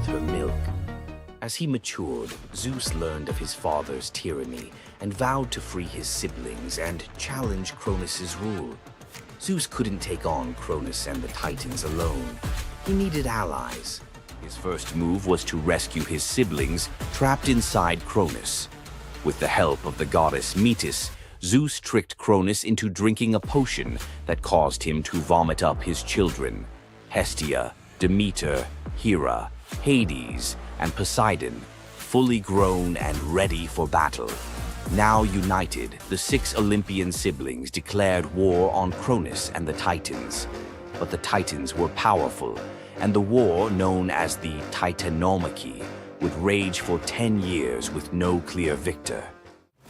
her milk. As he matured, Zeus learned of his father's tyranny and vowed to free his siblings and challenge Cronus's rule. Zeus couldn't take on Cronus and the Titans alone. He needed allies. His first move was to rescue his siblings trapped inside Cronus. With the help of the goddess Metis, Zeus tricked Cronus into drinking a potion that caused him to vomit up his children: Hestia, Demeter, Hera, Hades, and Poseidon, fully grown and ready for battle. Now united, the 6 Olympian siblings declared war on Cronus and the Titans. But the Titans were powerful, and the war, known as the Titanomachy, would rage for 10 years with no clear victor.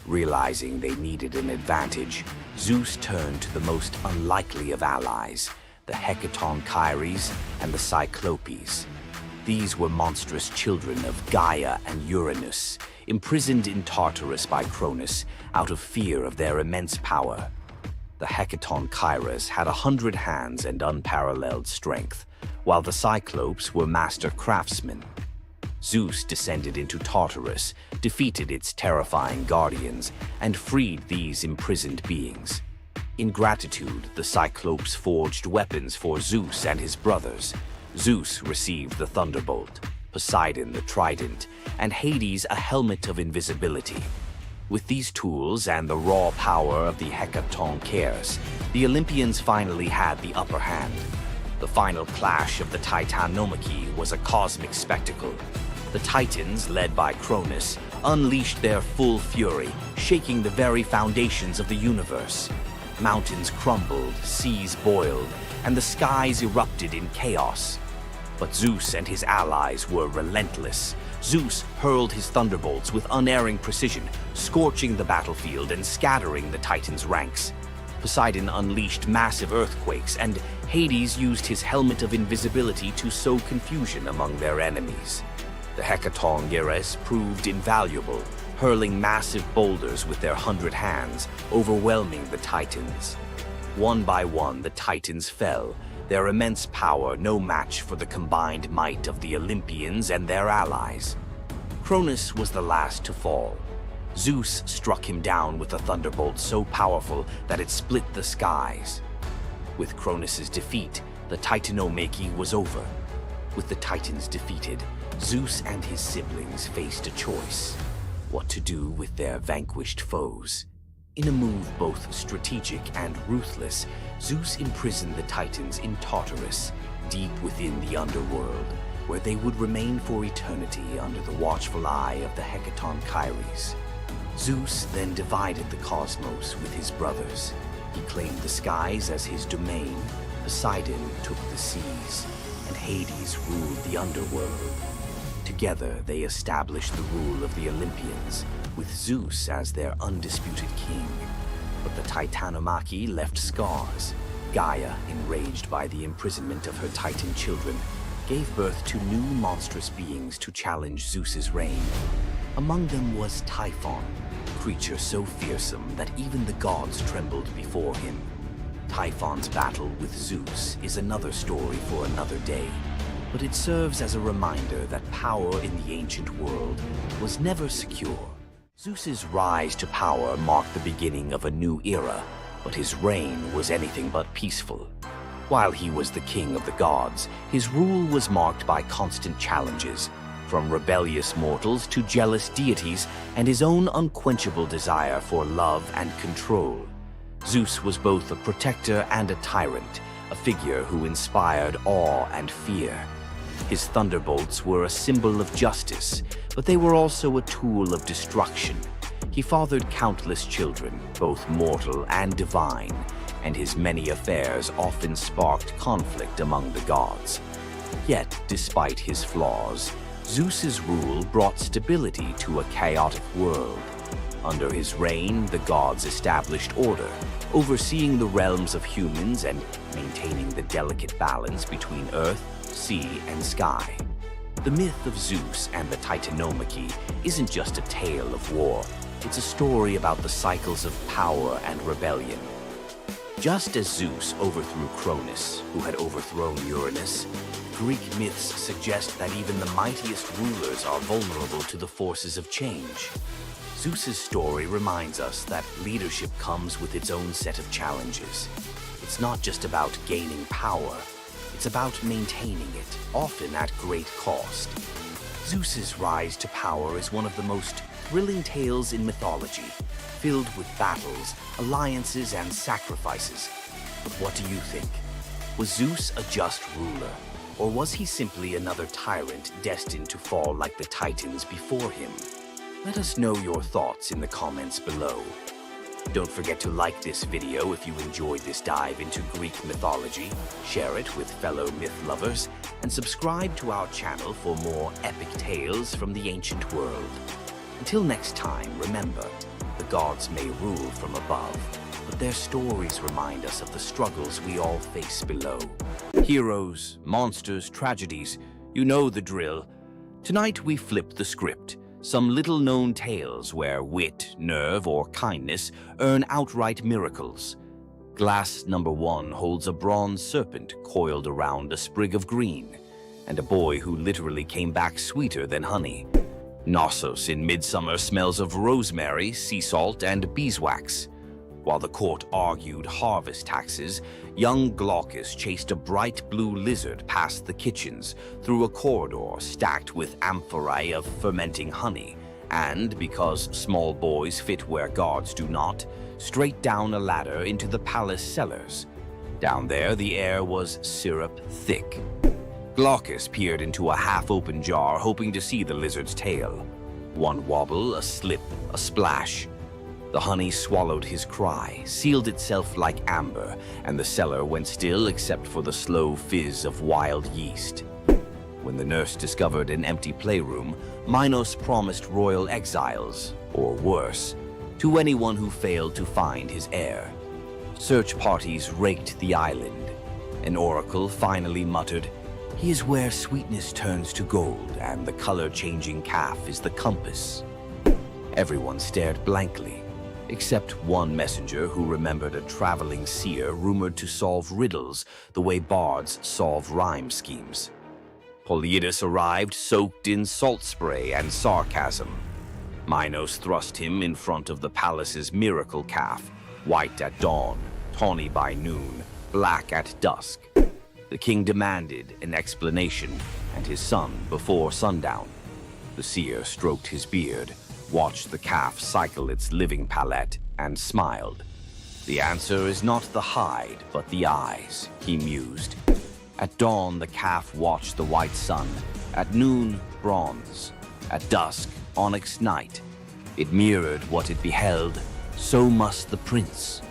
Realizing they needed an advantage, Zeus turned to the most unlikely of allies, the Hecatonchires and the Cyclopes. These were monstrous children of Gaia and Uranus, imprisoned in Tartarus by Cronus out of fear of their immense power. The Hecatonchires had 100 hands and unparalleled strength, while the Cyclopes were master craftsmen. Zeus descended into Tartarus, defeated its terrifying guardians, and freed these imprisoned beings. In gratitude, the Cyclopes forged weapons for Zeus and his brothers. Zeus received the thunderbolt, Poseidon the trident, and Hades a helmet of invisibility. With these tools and the raw power of the Hecatonchires, the Olympians finally had the upper hand. The final clash of the Titanomachy was a cosmic spectacle. The Titans, led by Cronus, unleashed their full fury, shaking the very foundations of the universe. Mountains crumbled, seas boiled, and the skies erupted in chaos. But Zeus and his allies were relentless. Zeus hurled his thunderbolts with unerring precision, scorching the battlefield and scattering the Titans' ranks. Poseidon unleashed massive earthquakes, and Hades used his helmet of invisibility to sow confusion among their enemies. The Hecatonchires proved invaluable, hurling massive boulders with their 100 hands, overwhelming the Titans. One by one, the Titans fell, their immense power no match for the combined might of the Olympians and their allies. Cronus was the last to fall. Zeus struck him down with a thunderbolt so powerful that it split the skies. With Cronus's defeat, the Titanomachy was over. With the Titans defeated, Zeus and his siblings faced a choice: what to do with their vanquished foes. In a move both strategic and ruthless, Zeus imprisoned the Titans in Tartarus, deep within the underworld, where they would remain for eternity under the watchful eye of the Hecatonchires. Zeus then divided the cosmos with his brothers. He claimed the skies as his domain, Poseidon took the seas, and Hades ruled the underworld. Together, they established the rule of the Olympians, with Zeus as their undisputed king. But the Titanomachy left scars. Gaia, enraged by the imprisonment of her Titan children, gave birth to new monstrous beings to challenge Zeus's reign. Among them was Typhon, a creature so fearsome that even the gods trembled before him. Typhon's battle with Zeus is another story for another day, but it serves as a reminder that power in the ancient world was never secure. Zeus's rise to power marked the beginning of a new era, but his reign was anything but peaceful. While he was the king of the gods, his rule was marked by constant challenges, from rebellious mortals to jealous deities and his own unquenchable desire for love and control. Zeus was both a protector and a tyrant, a figure who inspired awe and fear. His thunderbolts were a symbol of justice, but they were also a tool of destruction. He fathered countless children, both mortal and divine, and his many affairs often sparked conflict among the gods. Yet, despite his flaws, Zeus's rule brought stability to a chaotic world. Under his reign, the gods established order, overseeing the realms of humans and maintaining the delicate balance between earth, sea, and sky. The myth of Zeus and the Titanomachy isn't just a tale of war. It's a story about the cycles of power and rebellion. Just as Zeus overthrew Cronus, who had overthrown Uranus, Greek myths suggest that even the mightiest rulers are vulnerable to the forces of change. Zeus's story reminds us that leadership comes with its own set of challenges. It's not just about gaining power, it's about maintaining it, often at great cost. Zeus's rise to power is one of the most thrilling tales in mythology, filled with battles, alliances, and sacrifices. But what do you think? Was Zeus a just ruler, or was he simply another tyrant destined to fall like the Titans before him? Let us know your thoughts in the comments below. Don't forget to like this video if you enjoyed this dive into Greek mythology, share it with fellow myth lovers, and subscribe to our channel for more epic tales from the ancient world. Until next time, remember, the gods may rule from above, but their stories remind us of the struggles we all face below. Heroes, monsters, tragedies, you know the drill. Tonight we flip the script. Some little-known tales where wit, nerve, or kindness earn outright miracles. Glass number 1 holds a bronze serpent coiled around a sprig of green, and a boy who literally came back sweeter than honey. Knossos in Midsummer smells of rosemary, sea salt, and beeswax. While the court argued harvest taxes, young Glaucus chased a bright blue lizard past the kitchens through a corridor stacked with amphorae of fermenting honey, and, because small boys fit where gods do not, straight down a ladder into the palace cellars. Down there, the air was syrup thick. Glaucus peered into a half-open jar, hoping to see the lizard's tail. One wobble, a slip, a splash. The honey swallowed his cry, sealed itself like amber, and the cellar went still except for the slow fizz of wild yeast. When the nurse discovered an empty playroom, Minos promised royal exiles, or worse, to anyone who failed to find his heir. Search parties raked the island. An oracle finally muttered, "He is where sweetness turns to gold, and the color-changing calf is the compass." Everyone stared blankly, except one messenger who remembered a traveling seer rumored to solve riddles the way bards solve rhyme schemes. Polyidus arrived soaked in salt spray and sarcasm. Minos thrust him in front of the palace's miracle calf, white at dawn, tawny by noon, black at dusk. The king demanded an explanation, and his son before sundown. The seer stroked his beard, watched the calf cycle its living palette, and smiled. "The answer is not the hide, but the eyes," he mused. At dawn, the calf watched the white sun. At noon, bronze. At dusk, onyx night. It mirrored what it beheld. So must the prince.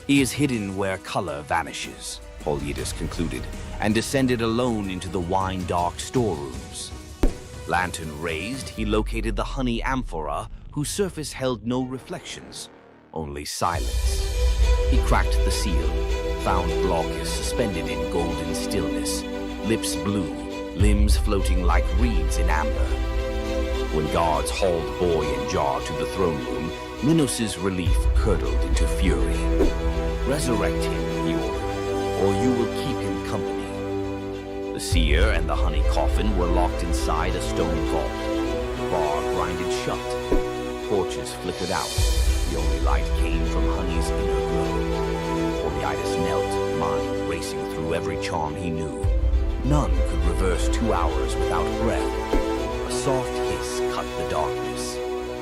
"He is hidden where color vanishes," Polyidus concluded, and descended alone into the wine-dark storerooms. Lantern raised, he located the honey amphora, whose surface held no reflections, only silence. He cracked the seal, found Glaucus suspended in golden stillness, lips blue, limbs floating like reeds in amber. When guards hauled boy and jar to the throne room, Minos' relief curdled into fury. "Resurrect him," he ordered, "or you will keep him company." The seer and the honey coffin were locked inside a stone vault. The bar grinded shut. Torches flickered out. The only light came from honey's inner glow. Polyidus knelt, mind racing through every charm he knew. None could reverse 2 hours without breath. A soft hiss cut the darkness.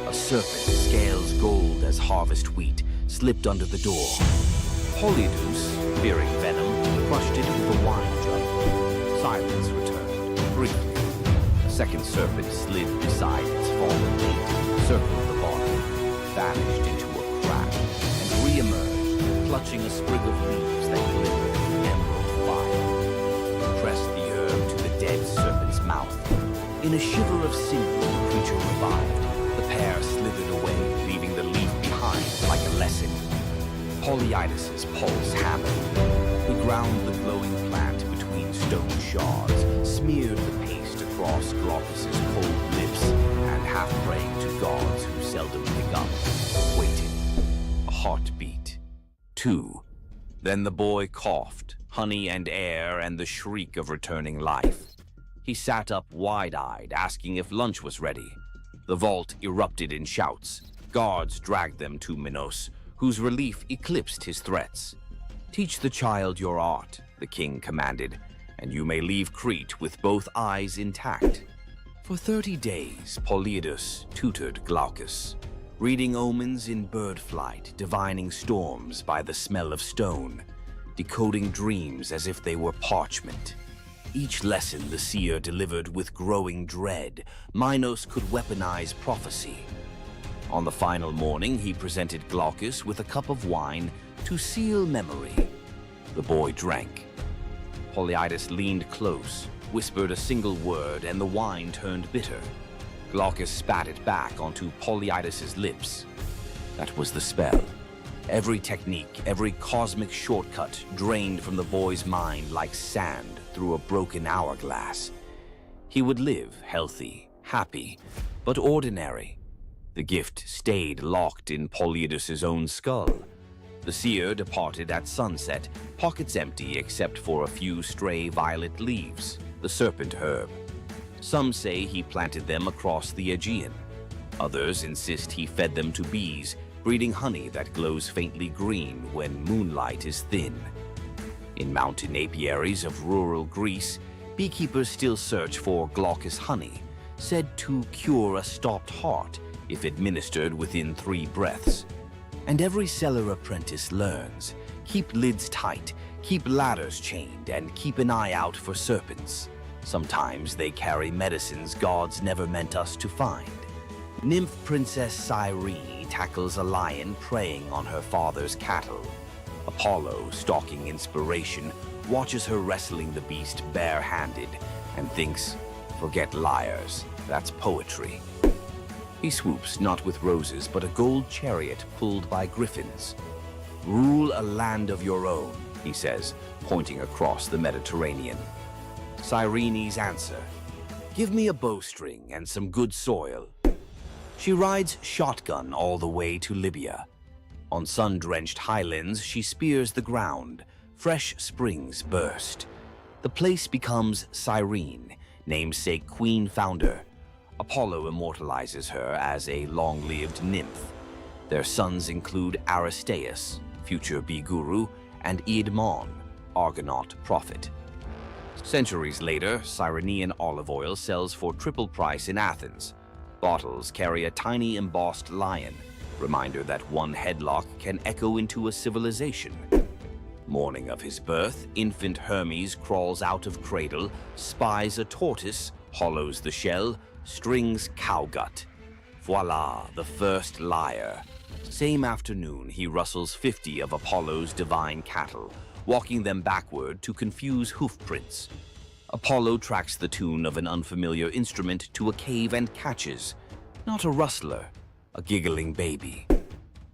A serpent, scales gold as harvest wheat, slipped under the door. Polyidus, fearing venom, crushed it with a wine jug. Silence returned, briefly. A second serpent slid beside its fallen mate, circled the bottom, vanished into a crack, and re-emerged, clutching a sprig of leaves that glimmered in emerald fire. It pressed the herb to the dead serpent's mouth. In a shiver of sinew, the creature revived. The pair slithered away, leaving the leaf behind like a lesson. Polyidus' pulse hammered. He ground the glowing plant between stone shards, smeared the paste across Glaucus' cold lips, and half praying to gods who seldom pick up, waited. A heartbeat. 2. Then the boy coughed, honey and air and the shriek of returning life. He sat up wide-eyed, asking if lunch was ready. The vault erupted in shouts. Guards dragged them to Minos, whose relief eclipsed his threats. "Teach the child your art," the king commanded, "and you may leave Crete with both eyes intact." For 30 days, Polyidus tutored Glaucus, reading omens in bird flight, divining storms by the smell of stone, decoding dreams as if they were parchment. Each lesson the seer delivered with growing dread. Minos could weaponize prophecy. On the final morning, he presented Glaucus with a cup of wine to seal memory. The boy drank. Polyidus leaned close, whispered a single word, and the wine turned bitter. Glaucus spat it back onto Polyidus's lips. That was the spell. Every technique, every cosmic shortcut drained from the boy's mind like sand through a broken hourglass. He would live healthy, happy, but ordinary. The gift stayed locked in Polyidus's own skull. The seer departed at sunset, pockets empty except for a few stray violet leaves, the serpent herb. Some say he planted them across the Aegean. Others insist he fed them to bees, breeding honey that glows faintly green when moonlight is thin. In mountain apiaries of rural Greece, beekeepers still search for glaucous honey, said to cure a stopped heart if administered within 3 breaths. And every cellar apprentice learns: keep lids tight, keep ladders chained, and keep an eye out for serpents. Sometimes they carry medicines gods never meant us to find. Nymph Princess Cyrene tackles a lion preying on her father's cattle. Apollo, stalking inspiration, watches her wrestling the beast bare-handed and thinks, "Forget liars, that's poetry." He swoops not with roses but a gold chariot pulled by griffins. "Rule a land of your own," he says, pointing across the Mediterranean. Cyrene's answer: "Give me a bowstring and some good soil." She rides shotgun all the way to Libya. On sun-drenched highlands, she spears the ground. Fresh springs burst. The place becomes Cyrene, namesake queen founder. Apollo immortalizes her as a long-lived nymph. Their sons include Aristaeus, future bee guru, and Eadmon, Argonaut prophet. Centuries later, Cyrenean olive oil sells for triple price in Athens. Bottles carry a tiny embossed lion, reminder that one headlock can echo into a civilization. Morning of his birth, infant Hermes crawls out of cradle, spies a tortoise, hollows the shell, strings cowgut. Voila, the first lyre. Same afternoon, he rustles 50 of Apollo's divine cattle, walking them backward to confuse hoofprints. Apollo tracks the tune of an unfamiliar instrument to a cave and catches, not a rustler, a giggling baby.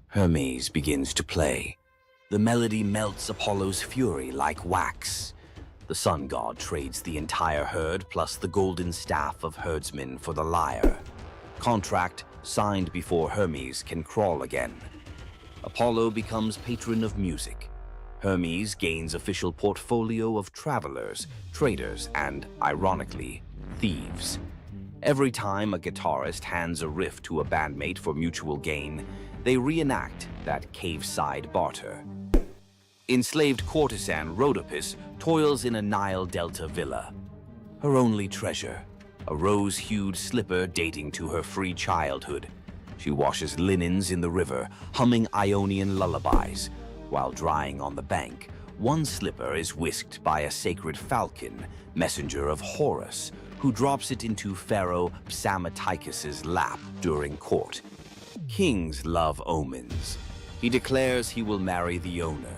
Hermes begins to play. The melody melts Apollo's fury like wax. The sun god trades the entire herd plus the golden staff of herdsmen for the lyre. Contract signed before Hermes can crawl again. Apollo becomes patron of music. Hermes gains official portfolio of travelers, traders, and, ironically, thieves. Every time a guitarist hands a riff to a bandmate for mutual gain, they reenact that cave-side barter. Enslaved courtesan Rhodopis toils in a Nile Delta villa. Her only treasure, a rose-hued slipper dating to her free childhood. She washes linens in the river, humming Ionian lullabies. While drying on the bank, one slipper is whisked by a sacred falcon, messenger of Horus, who drops it into Pharaoh Psamatechus's lap during court. Kings love omens. He declares he will marry the owner.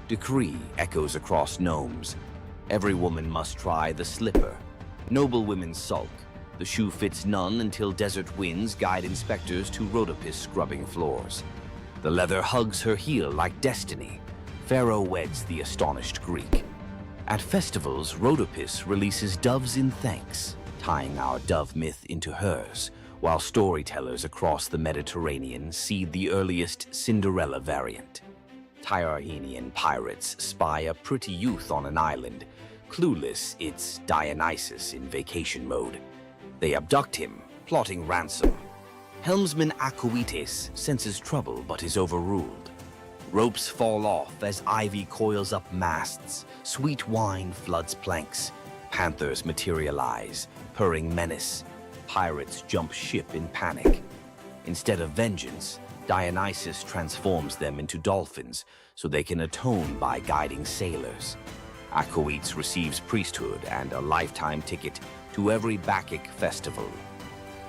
Decree echoes across gnomes. Every woman must try the slipper. Noble women sulk. The shoe fits none until desert winds guide inspectors to Rhodopis scrubbing floors. The leather hugs her heel like destiny. Pharaoh weds the astonished Greek. At festivals, Rhodopis releases doves in thanks, tying our dove myth into hers, while storytellers across the Mediterranean seed the earliest Cinderella variant. Tyrrhenian pirates spy a pretty youth on an island. Clueless, it's Dionysus in vacation mode. They abduct him, plotting ransom. Helmsman Acoetes senses trouble but is overruled. Ropes fall off as ivy coils up masts. Sweet wine floods planks. Panthers materialize, purring menace. Pirates jump ship in panic. Instead of vengeance, Dionysus transforms them into dolphins so they can atone by guiding sailors. Acoetes receives priesthood and a lifetime ticket to every Bacchic festival.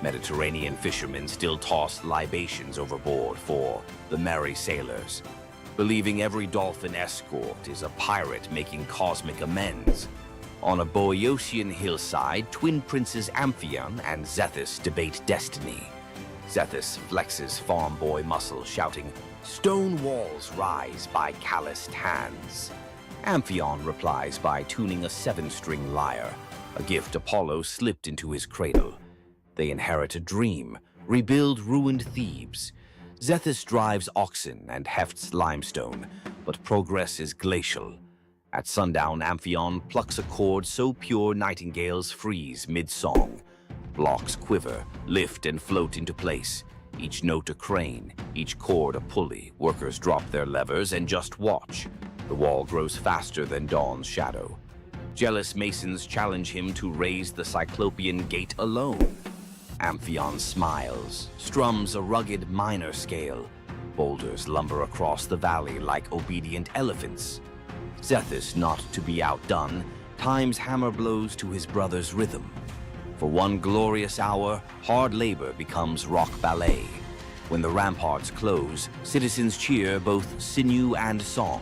Mediterranean fishermen still toss libations overboard for the merry sailors, believing every dolphin escort is a pirate making cosmic amends. On a Boeotian hillside, twin princes Amphion and Zethus debate destiny. Zethus flexes farm boy muscle, shouting, "Stone walls rise by calloused hands." Amphion replies by tuning a 7-string lyre, a gift Apollo slipped into his cradle. They inherit a dream, rebuild ruined Thebes. Zethus drives oxen and hefts limestone, but progress is glacial. At sundown, Amphion plucks a chord so pure nightingales freeze mid-song. Blocks quiver, lift and float into place. Each note a crane, each chord a pulley. Workers drop their levers and just watch. The wall grows faster than dawn's shadow. Jealous masons challenge him to raise the Cyclopean gate alone. Amphion smiles, strums a rugged minor scale. Boulders lumber across the valley like obedient elephants. Zethus, not to be outdone, times hammer blows to his brother's rhythm. For one glorious hour, hard labor becomes rock ballet. When the ramparts close, citizens cheer both sinew and song.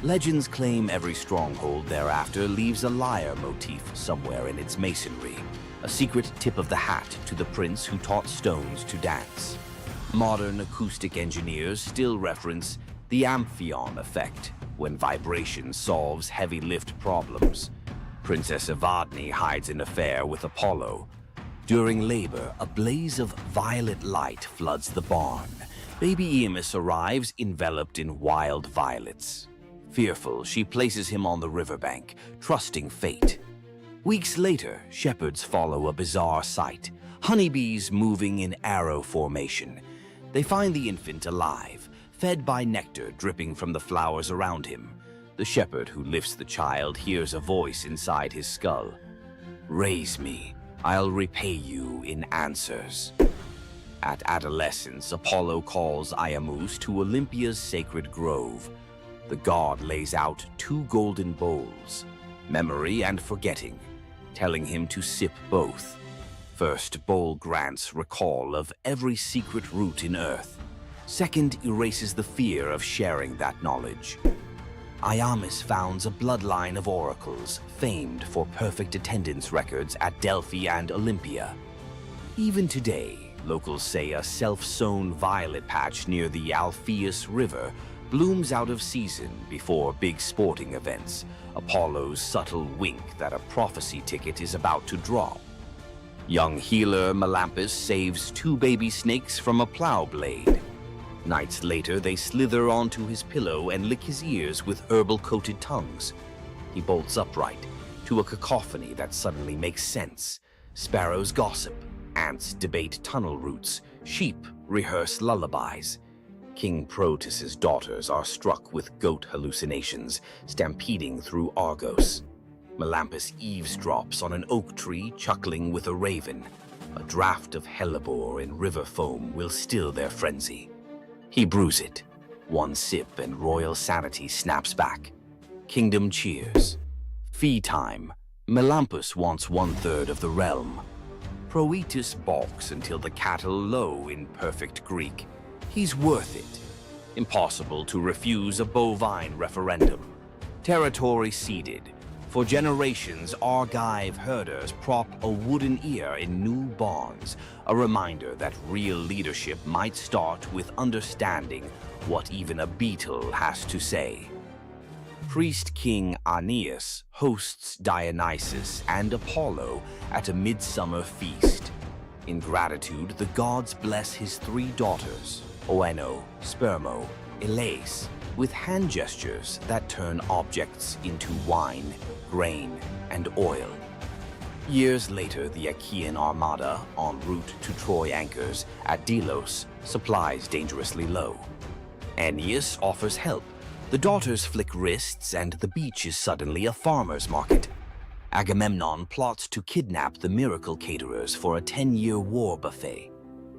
Legends claim every stronghold thereafter leaves a lyre motif somewhere in its masonry, a secret tip of the hat to the prince who taught stones to dance. Modern acoustic engineers still reference the Amphion effect when vibration solves heavy lift problems. Princess Evadne hides an affair with Apollo. During labor, a blaze of violet light floods the barn. Baby Emus arrives enveloped in wild violets. Fearful, she places him on the riverbank, trusting fate. Weeks later, shepherds follow a bizarre sight. Honeybees moving in arrow formation. They find the infant alive, fed by nectar dripping from the flowers around him. The shepherd who lifts the child hears a voice inside his skull. "Raise me, I'll repay you in answers." At adolescence, Apollo calls Iamus to Olympia's sacred grove. The god lays out 2 golden bowls, memory and forgetting, telling him to sip both. First bowl grants recall of every secret root in Earth. Second erases the fear of sharing that knowledge. Iamus founds a bloodline of oracles, famed for perfect attendance records at Delphi and Olympia. Even today, locals say a self-sown violet patch near the Alpheus River blooms out of season before big sporting events, Apollo's subtle wink that a prophecy ticket is about to drop. Young healer Melampus saves 2 baby snakes from a plow blade. Nights later, they slither onto his pillow and lick his ears with herbal-coated tongues. He bolts upright, to a cacophony that suddenly makes sense. Sparrows gossip, ants debate tunnel routes, sheep rehearse lullabies. King Proteus's daughters are struck with goat hallucinations, stampeding through Argos. Melampus eavesdrops on an oak tree, chuckling with a raven. A draught of hellebore in river foam will still their frenzy. He brews it. 1 sip and royal sanity snaps back. Kingdom cheers. Fee time. Melampus wants 1/3 of the realm. Proetus balks until the cattle low in perfect Greek. He's worth it. Impossible to refuse a bovine referendum. Territory ceded. For generations, Argive herders prop a wooden ear in new barns, a reminder that real leadership might start with understanding what even a beetle has to say. Priest King Aeneas hosts Dionysus and Apollo at a midsummer feast. In gratitude, the gods bless his 3 daughters, Oeno, Spermo, Elais. with hand gestures that turn objects into wine, grain, and oil. Years later, the Achaean armada, en route to Troy anchors at Delos, supplies dangerously low. Aeneas offers help. The daughters flick wrists and the beach is suddenly a farmer's market. Agamemnon plots to kidnap the miracle caterers for a 10-year war buffet.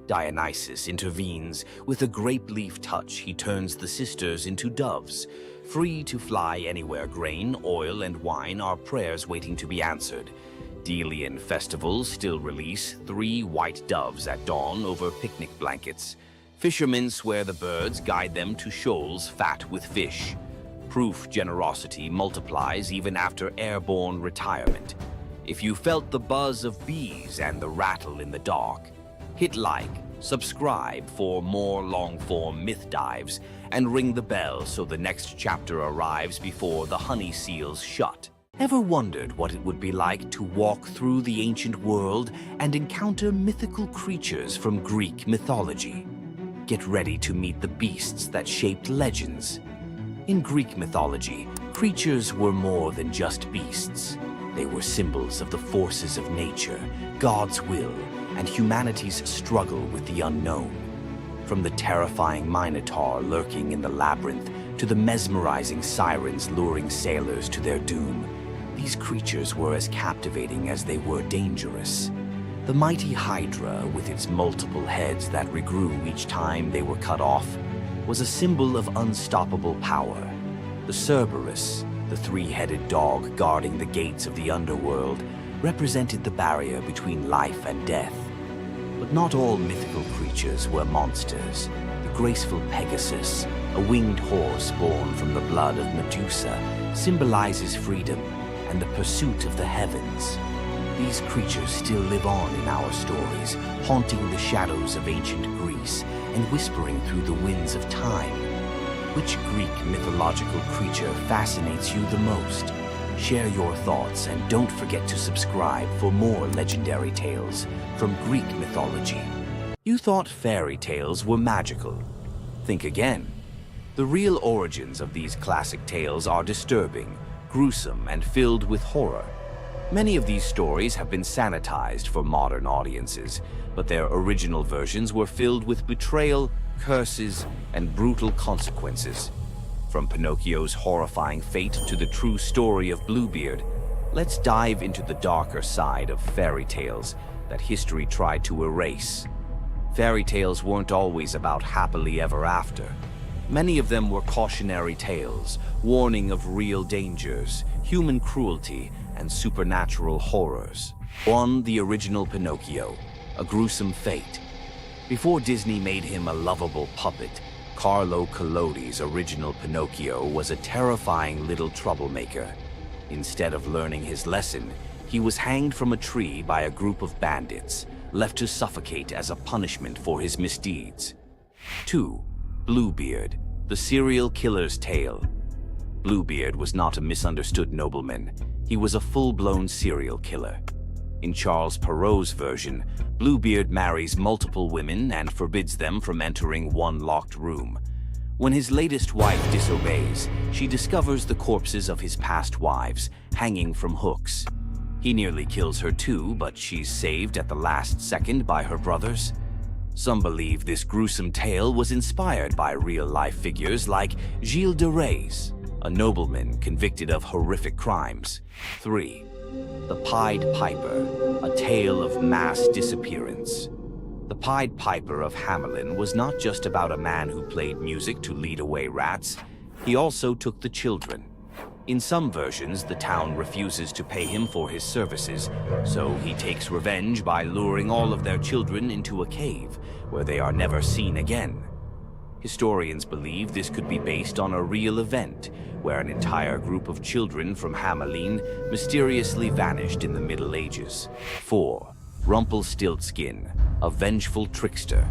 Dionysus intervenes. With a grape leaf touch, he turns the sisters into doves. Free to fly anywhere, grain, oil, and wine are prayers waiting to be answered. Delian festivals still release 3 white doves at dawn over picnic blankets. Fishermen swear the birds guide them to shoals fat with fish. Proof generosity multiplies even after airborne retirement. If you felt the buzz of bees and the rattle in the dark, hit like, subscribe for more long-form myth dives, and ring the bell so the next chapter arrives before the honey seals shut. Ever wondered what it would be like to walk through the ancient world and encounter mythical creatures from Greek mythology? Get ready to meet the beasts that shaped legends. In Greek mythology, creatures were more than just beasts. They were symbols of the forces of nature, God's will, and humanity's struggle with the unknown. From the terrifying Minotaur lurking in the labyrinth to the mesmerizing sirens luring sailors to their doom, these creatures were as captivating as they were dangerous. The mighty Hydra, with its multiple heads that regrew each time they were cut off, was a symbol of unstoppable power. The Cerberus, the 3-headed dog guarding the gates of the underworld, represented the barrier between life and death. But not all mythical creatures were monsters. The graceful Pegasus, a winged horse born from the blood of Medusa, symbolizes freedom and the pursuit of the heavens. These creatures still live on in our stories, haunting the shadows of ancient Greece and whispering through the winds of time. Which Greek mythological creature fascinates you the most? Share your thoughts and don't forget to subscribe for more legendary tales from Greek mythology. You thought fairy tales were magical. Think again. The real origins of these classic tales are disturbing, gruesome, and filled with horror. Many of these stories have been sanitized for modern audiences, but their original versions were filled with betrayal, curses, and brutal consequences. From Pinocchio's horrifying fate to the true story of Bluebeard, let's dive into the darker side of fairy tales that history tried to erase. Fairy tales weren't always about happily ever after. Many of them were cautionary tales, warning of real dangers, human cruelty, and supernatural horrors. 1. The original Pinocchio, a gruesome fate. Before Disney made him a lovable puppet, Carlo Collodi's original Pinocchio was a terrifying little troublemaker. Instead of learning his lesson, he was hanged from a tree by a group of bandits, left to suffocate as a punishment for his misdeeds. 2. Bluebeard, the serial killer's tale. Bluebeard was not a misunderstood nobleman. He was a full-blown serial killer. In Charles Perrault's version, Bluebeard marries multiple women and forbids them from entering one locked room. When his latest wife disobeys, she discovers the corpses of his past wives hanging from hooks. He nearly kills her too, but she's saved at the last second by her brothers. Some believe this gruesome tale was inspired by real-life figures like Gilles de Rais, a nobleman convicted of horrific crimes. 3. The Pied Piper, a tale of mass disappearance. The Pied Piper of Hamelin was not just about a man who played music to lead away rats. He also took the children. In some versions, the town refuses to pay him for his services, so he takes revenge by luring all of their children into a cave, where they are never seen again. Historians believe this could be based on a real event, where an entire group of children from Hamelin mysteriously vanished in the Middle Ages. 4. Rumpelstiltskin, a vengeful trickster.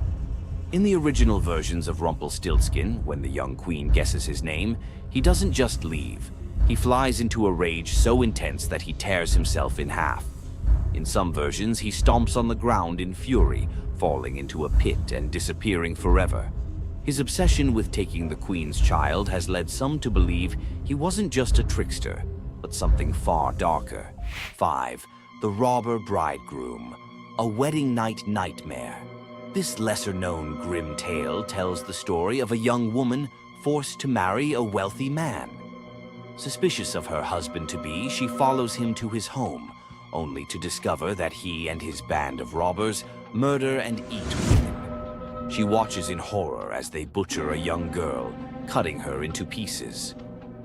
In the original versions of Rumpelstiltskin, when the young queen guesses his name, he doesn't just leave. He flies into a rage so intense that he tears himself in half. In some versions, he stomps on the ground in fury, falling into a pit and disappearing forever. His obsession with taking the queen's child has led some to believe he wasn't just a trickster, but something far darker. 5. The Robber Bridegroom, a wedding night nightmare. This lesser-known grim tale tells the story of a young woman forced to marry a wealthy man. Suspicious of her husband-to-be, she follows him to his home, only to discover that he and his band of robbers murder and eat women. She watches in horror as they butcher a young girl, cutting her into pieces.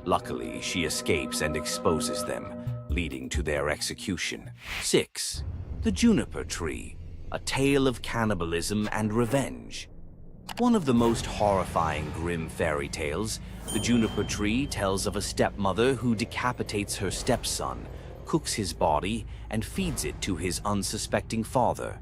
Luckily, she escapes and exposes them, leading to their execution. 6. The Juniper Tree, a tale of cannibalism and revenge. One of the most horrifying grim fairy tales, The Juniper Tree tells of a stepmother who decapitates her stepson, cooks his body, and feeds it to his unsuspecting father.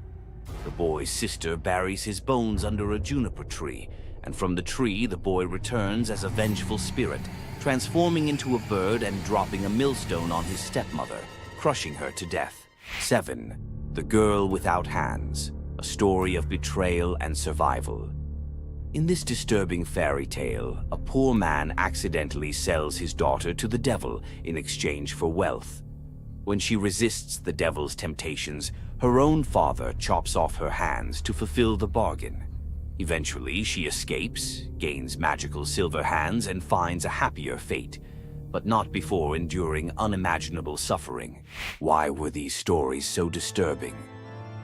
The boy's sister buries his bones under a juniper tree, and from the tree the boy returns as a vengeful spirit, transforming into a bird and dropping a millstone on his stepmother, crushing her to death. 7. The Girl Without Hands, a story of betrayal and survival. In this disturbing fairy tale, a poor man accidentally sells his daughter to the devil in exchange for wealth. When she resists the devil's temptations, her own father chops off her hands to fulfill the bargain. Eventually, she escapes, gains magical silver hands, and finds a happier fate, but not before enduring unimaginable suffering. Why were these stories so disturbing?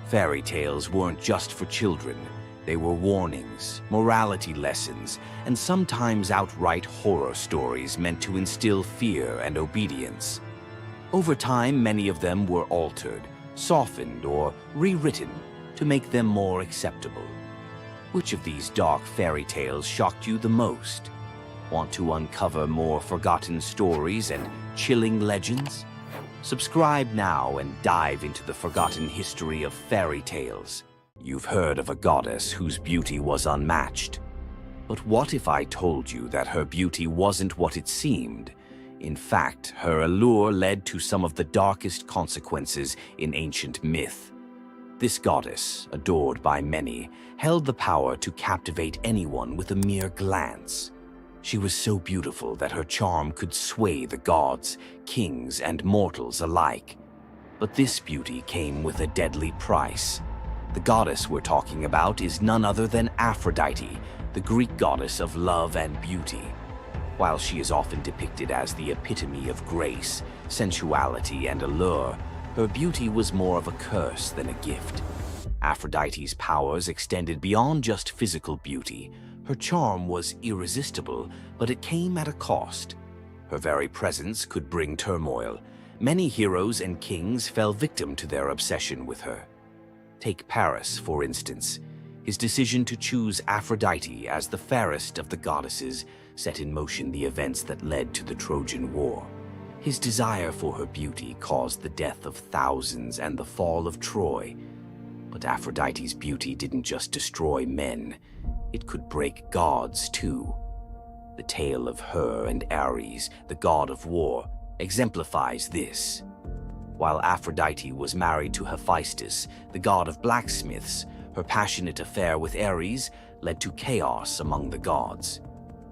Fairy tales weren't just for children. They were warnings, morality lessons, and sometimes outright horror stories meant to instill fear and obedience. Over time, many of them were altered, softened, or rewritten to make them more acceptable. Which of these dark fairy tales shocked you the most? Want to uncover more forgotten stories and chilling legends? Subscribe now and dive into the forgotten history of fairy tales. You've heard of a goddess whose beauty was unmatched. But what if I told you that her beauty wasn't what it seemed? In fact, her allure led to some of the darkest consequences in ancient myth. This goddess, adored by many, held the power to captivate anyone with a mere glance. She was so beautiful that her charm could sway the gods, kings, and mortals alike. But this beauty came with a deadly price. The goddess we're talking about is none other than Aphrodite, the Greek goddess of love and beauty. While she is often depicted as the epitome of grace, sensuality, and allure, her beauty was more of a curse than a gift. Aphrodite's powers extended beyond just physical beauty. Her charm was irresistible, but it came at a cost. Her very presence could bring turmoil. Many heroes and kings fell victim to their obsession with her. Take Paris, for instance. His decision to choose Aphrodite as the fairest of the goddesses set in motion the events that led to the Trojan War. His desire for her beauty caused the death of thousands and the fall of Troy. But Aphrodite's beauty didn't just destroy men. It could break gods, too. The tale of her and Ares, the god of war, exemplifies this. While Aphrodite was married to Hephaestus, the god of blacksmiths, her passionate affair with Ares led to chaos among the gods.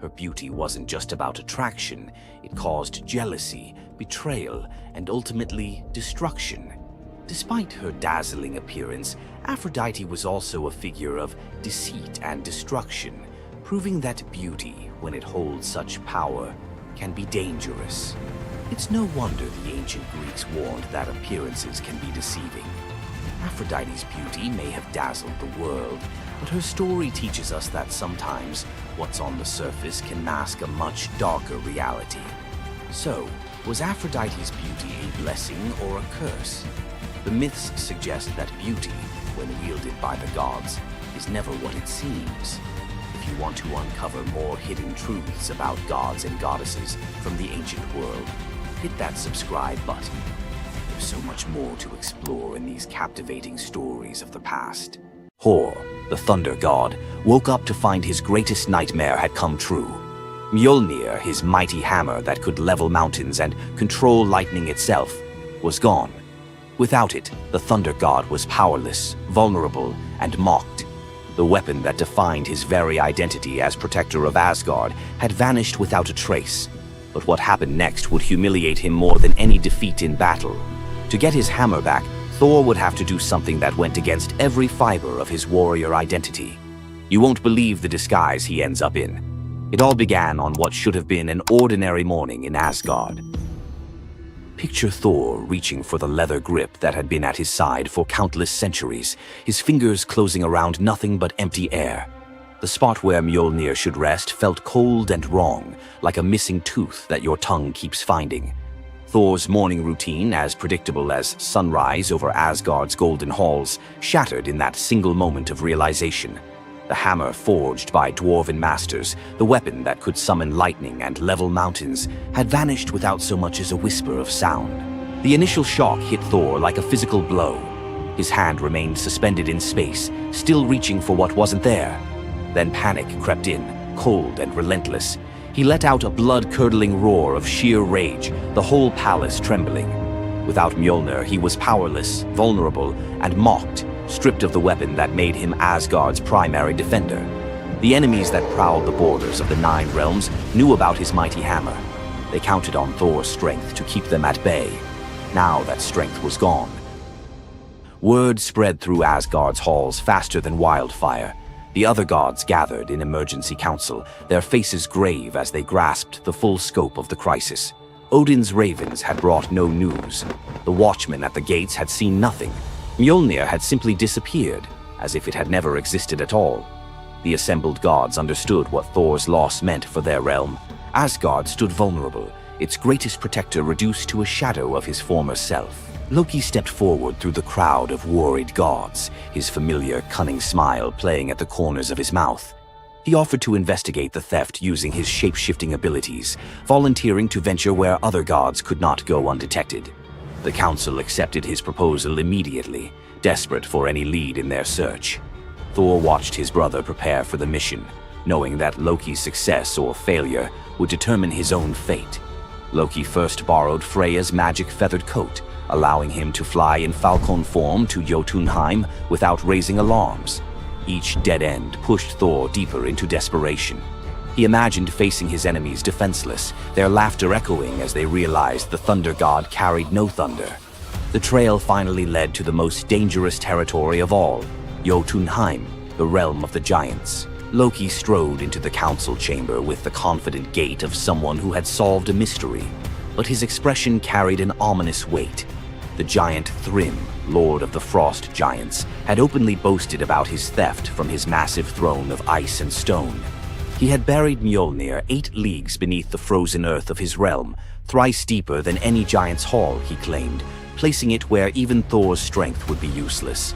Her beauty wasn't just about attraction, it caused jealousy, betrayal, and ultimately destruction. Despite her dazzling appearance, Aphrodite was also a figure of deceit and destruction, proving that beauty, when it holds such power, can be dangerous. It's no wonder the ancient Greeks warned that appearances can be deceiving. Aphrodite's beauty may have dazzled the world, but her story teaches us that sometimes what's on the surface can mask a much darker reality. So, was Aphrodite's beauty a blessing or a curse? The myths suggest that beauty, when wielded by the gods, is never what it seems. If you want to uncover more hidden truths about gods and goddesses from the ancient world, hit that subscribe button. There's so much more to explore in these captivating stories of the past. Hor, the thunder god, woke up to find his greatest nightmare had come true. Mjolnir, his mighty hammer that could level mountains and control lightning itself, was gone. Without it, the thunder god was powerless, vulnerable, and mocked. The weapon that defined his very identity as protector of Asgard had vanished without a trace. But what happened next would humiliate him more than any defeat in battle. To get his hammer back, Thor would have to do something that went against every fiber of his warrior identity. You won't believe the disguise he ends up in. It all began on what should have been an ordinary morning in Asgard. Picture Thor reaching for the leather grip that had been at his side for countless centuries, his fingers closing around nothing but empty air. The spot where Mjolnir should rest felt cold and wrong, like a missing tooth that your tongue keeps finding. Thor's morning routine, as predictable as sunrise over Asgard's golden halls, shattered in that single moment of realization. The hammer forged by dwarven masters, the weapon that could summon lightning and level mountains, had vanished without so much as a whisper of sound. The initial shock hit Thor like a physical blow. His hand remained suspended in space, still reaching for what wasn't there. Then panic crept in, cold and relentless. He let out a blood-curdling roar of sheer rage, the whole palace trembling. Without Mjolnir, he was powerless, vulnerable, and mocked, stripped of the weapon that made him Asgard's primary defender. The enemies that prowled the borders of the Nine Realms knew about his mighty hammer. They counted on Thor's strength to keep them at bay. Now that strength was gone. Word spread through Asgard's halls faster than wildfire. The other gods gathered in emergency council, their faces grave as they grasped the full scope of the crisis. Odin's ravens had brought no news. The watchmen at the gates had seen nothing. Mjolnir had simply disappeared, as if it had never existed at all. The assembled gods understood what Thor's loss meant for their realm. Asgard stood vulnerable, its greatest protector reduced to a shadow of his former self. Loki stepped forward through the crowd of worried gods, his familiar, cunning smile playing at the corners of his mouth. He offered to investigate the theft using his shape-shifting abilities, volunteering to venture where other gods could not go undetected. The council accepted his proposal immediately, desperate for any lead in their search. Thor watched his brother prepare for the mission, knowing that Loki's success or failure would determine his own fate. Loki first borrowed Freya's magic feathered coat, allowing him to fly in falcon form to Jotunheim without raising alarms. Each dead end pushed Thor deeper into desperation. He imagined facing his enemies defenseless, their laughter echoing as they realized the thunder god carried no thunder. The trail finally led to the most dangerous territory of all, Jotunheim, the realm of the giants. Loki strode into the council chamber with the confident gait of someone who had solved a mystery, but his expression carried an ominous weight. The giant Thrym, lord of the frost giants, had openly boasted about his theft from his massive throne of ice and stone. He had buried Mjolnir 8 leagues beneath the frozen earth of his realm, thrice deeper than any giant's hall, he claimed, placing it where even Thor's strength would be useless.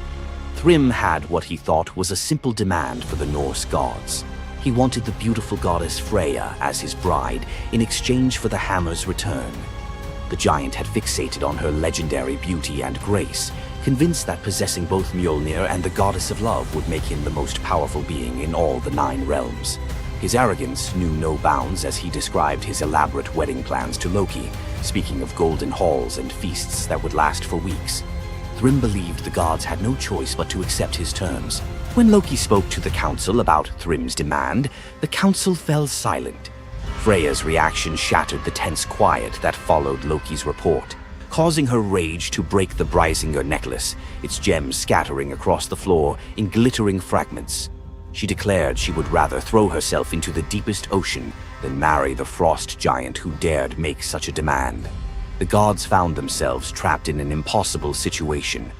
Thrym had what he thought was a simple demand for the Norse gods. He wanted the beautiful goddess Freya as his bride in exchange for the hammer's return. The giant had fixated on her legendary beauty and grace, convinced that possessing both Mjolnir and the goddess of love would make him the most powerful being in all the 9 realms. His arrogance knew no bounds as he described his elaborate wedding plans to Loki, speaking of golden halls and feasts that would last for weeks. Thrym believed the gods had no choice but to accept his terms. When Loki spoke to the council about Thrym's demand, the council fell silent. Freya's reaction shattered the tense quiet that followed Loki's report, causing her rage to break the Brysinger necklace, its gems scattering across the floor in glittering fragments. She declared she would rather throw herself into the deepest ocean than marry the frost giant who dared make such a demand. The gods found themselves trapped in an impossible situation.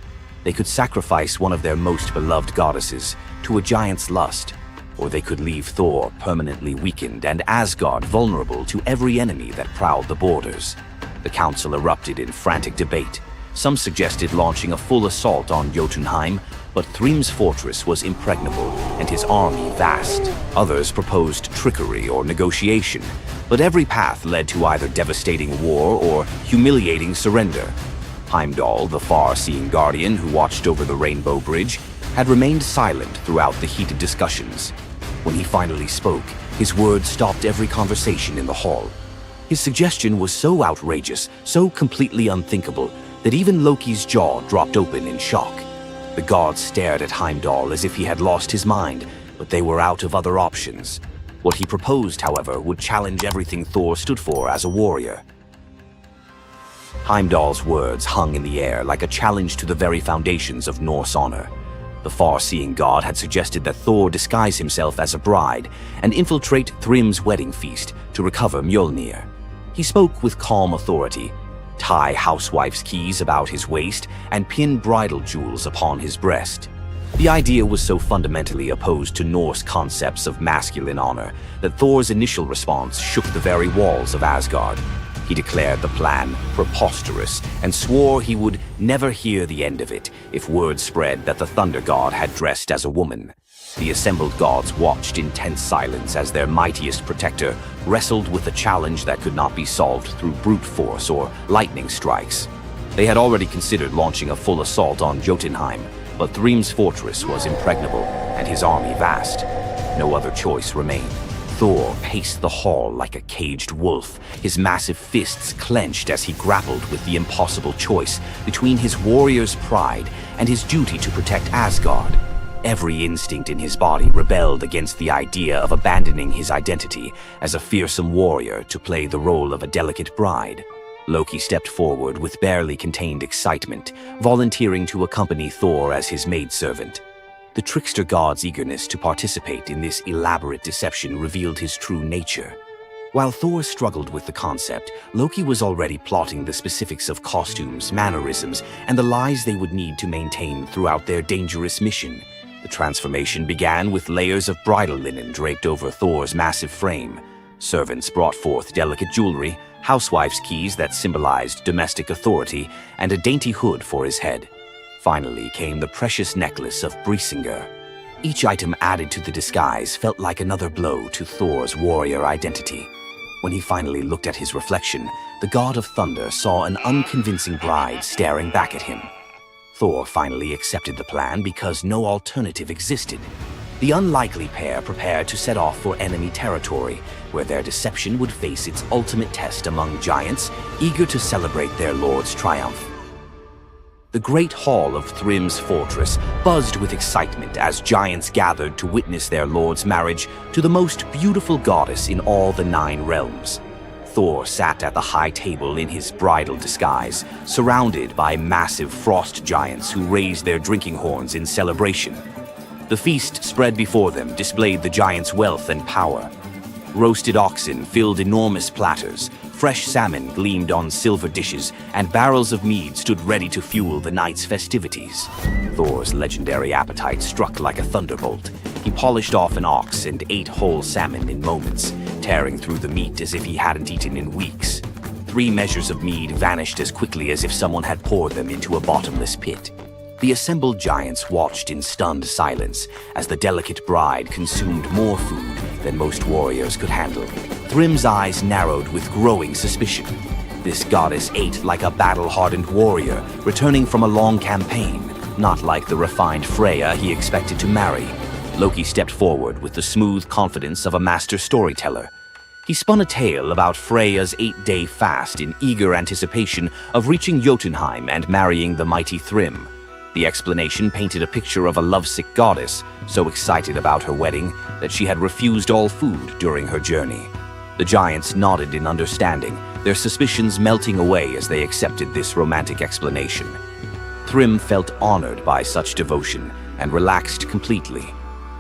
They could sacrifice one of their most beloved goddesses to a giant's lust, or they could leave Thor permanently weakened and Asgard vulnerable to every enemy that prowled the borders. The council erupted in frantic debate. Some suggested launching a full assault on Jotunheim, but Thrym's fortress was impregnable and his army vast. Others proposed trickery or negotiation, but every path led to either devastating war or humiliating surrender. Heimdall, the far-seeing guardian who watched over the Rainbow Bridge, had remained silent throughout the heated discussions. When he finally spoke, his words stopped every conversation in the hall. His suggestion was so outrageous, so completely unthinkable, that even Loki's jaw dropped open in shock. The gods stared at Heimdall as if he had lost his mind, but they were out of other options. What he proposed, however, would challenge everything Thor stood for as a warrior. Heimdall's words hung in the air like a challenge to the very foundations of Norse honor. The far-seeing god had suggested that Thor disguise himself as a bride and infiltrate Thrym's wedding feast to recover Mjolnir. He spoke with calm authority, tie housewife's keys about his waist, and pin bridal jewels upon his breast. The idea was so fundamentally opposed to Norse concepts of masculine honor that Thor's initial response shook the very walls of Asgard. He declared the plan preposterous and swore he would never hear the end of it if word spread that the Thunder God had dressed as a woman. The assembled gods watched in tense silence as their mightiest protector wrestled with a challenge that could not be solved through brute force or lightning strikes. They had already considered launching a full assault on Jotunheim, but Thrym's fortress was impregnable and his army vast. No other choice remained. Thor paced the hall like a caged wolf, his massive fists clenched as he grappled with the impossible choice between his warrior's pride and his duty to protect Asgard. Every instinct in his body rebelled against the idea of abandoning his identity as a fearsome warrior to play the role of a delicate bride. Loki stepped forward with barely contained excitement, volunteering to accompany Thor as his maidservant. The trickster god's eagerness to participate in this elaborate deception revealed his true nature. While Thor struggled with the concept, Loki was already plotting the specifics of costumes, mannerisms, and the lies they would need to maintain throughout their dangerous mission. The transformation began with layers of bridal linen draped over Thor's massive frame. Servants brought forth delicate jewelry, housewife's keys that symbolized domestic authority, and a dainty hood for his head. Finally came the precious necklace of Brisingar. Each item added to the disguise felt like another blow to Thor's warrior identity. When he finally looked at his reflection, the god of thunder saw an unconvincing bride staring back at him. Thor finally accepted the plan because no alternative existed. The unlikely pair prepared to set off for enemy territory, where their deception would face its ultimate test among giants, eager to celebrate their lord's triumph. The great hall of Thrym's fortress buzzed with excitement as giants gathered to witness their lord's marriage to the most beautiful goddess in all the 9 realms. Thor sat at the high table in his bridal disguise, surrounded by massive frost giants who raised their drinking horns in celebration. The feast spread before them displayed the giants' wealth and power. Roasted oxen filled enormous platters, fresh salmon gleamed on silver dishes, and barrels of mead stood ready to fuel the night's festivities. Thor's legendary appetite struck like a thunderbolt. He polished off an ox and ate whole salmon in moments, tearing through the meat as if he hadn't eaten in weeks. 3 measures of mead vanished as quickly as if someone had poured them into a bottomless pit. The assembled giants watched in stunned silence as the delicate bride consumed more food than most warriors could handle. Thrym's eyes narrowed with growing suspicion. This goddess ate like a battle-hardened warrior, returning from a long campaign, not like the refined Freya he expected to marry. Loki stepped forward with the smooth confidence of a master storyteller. He spun a tale about Freya's 8-day fast in eager anticipation of reaching Jotunheim and marrying the mighty Thrym. The explanation painted a picture of a lovesick goddess, so excited about her wedding that she had refused all food during her journey. The giants nodded in understanding, their suspicions melting away as they accepted this romantic explanation. Thrym felt honored by such devotion and relaxed completely,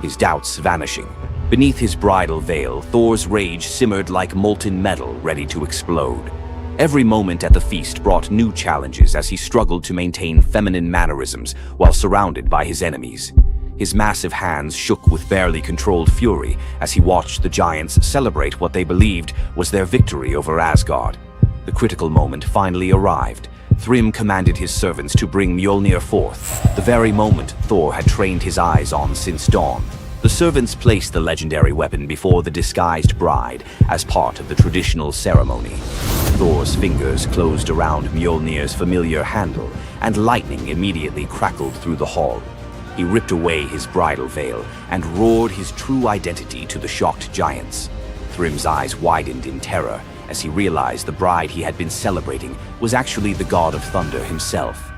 his doubts vanishing. Beneath his bridal veil, Thor's rage simmered like molten metal ready to explode. Every moment at the feast brought new challenges as he struggled to maintain feminine mannerisms while surrounded by his enemies. His massive hands shook with barely controlled fury as he watched the giants celebrate what they believed was their victory over Asgard. The critical moment finally arrived. Thrym commanded his servants to bring Mjolnir forth, the very moment Thor had trained his eyes on since dawn. The servants placed the legendary weapon before the disguised bride as part of the traditional ceremony. Thor's fingers closed around Mjolnir's familiar handle, and lightning immediately crackled through the hall. He ripped away his bridal veil and roared his true identity to the shocked giants. Thrym's eyes widened in terror as he realized the bride he had been celebrating was actually the god of thunder himself.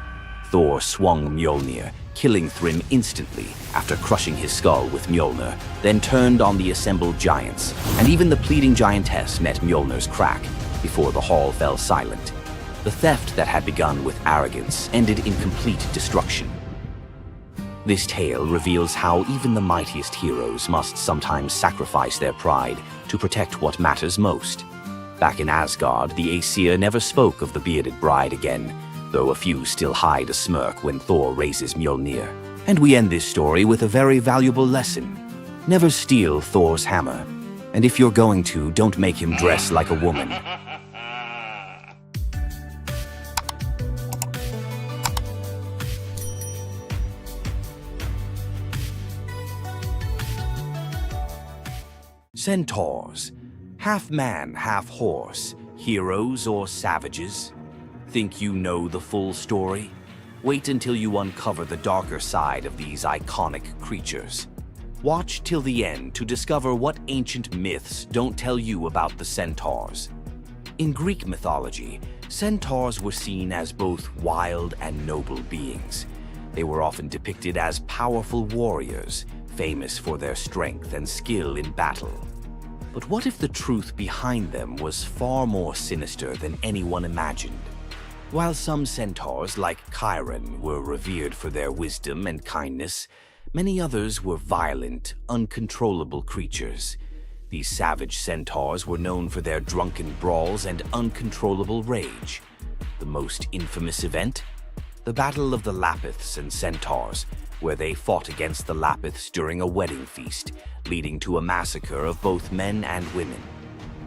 Thor swung Mjolnir, killing Thrym instantly after crushing his skull with Mjolnir, then turned on the assembled giants, and even the pleading giantess met Mjolnir's crack before the hall fell silent. The theft that had begun with arrogance ended in complete destruction. This tale reveals how even the mightiest heroes must sometimes sacrifice their pride to protect what matters most. Back in Asgard, the Aesir never spoke of the bearded bride again, though a few still hide a smirk when Thor raises Mjolnir. And we end this story with a very valuable lesson. Never steal Thor's hammer. And if you're going to, don't make him dress like a woman. Centaurs. Half man, half horse. Heroes or savages? Think you know the full story? Wait until you uncover the darker side of these iconic creatures. Watch till the end to discover what ancient myths don't tell you about the Centaurs. In Greek mythology, Centaurs were seen as both wild and noble beings. They were often depicted as powerful warriors, famous for their strength and skill in battle. But what if the truth behind them was far more sinister than anyone imagined? While some centaurs, like Chiron, were revered for their wisdom and kindness, many others were violent, uncontrollable creatures. These savage centaurs were known for their drunken brawls and uncontrollable rage. The most infamous event? The Battle of the Lapiths and Centaurs, where they fought against the Lapiths during a wedding feast, leading to a massacre of both men and women.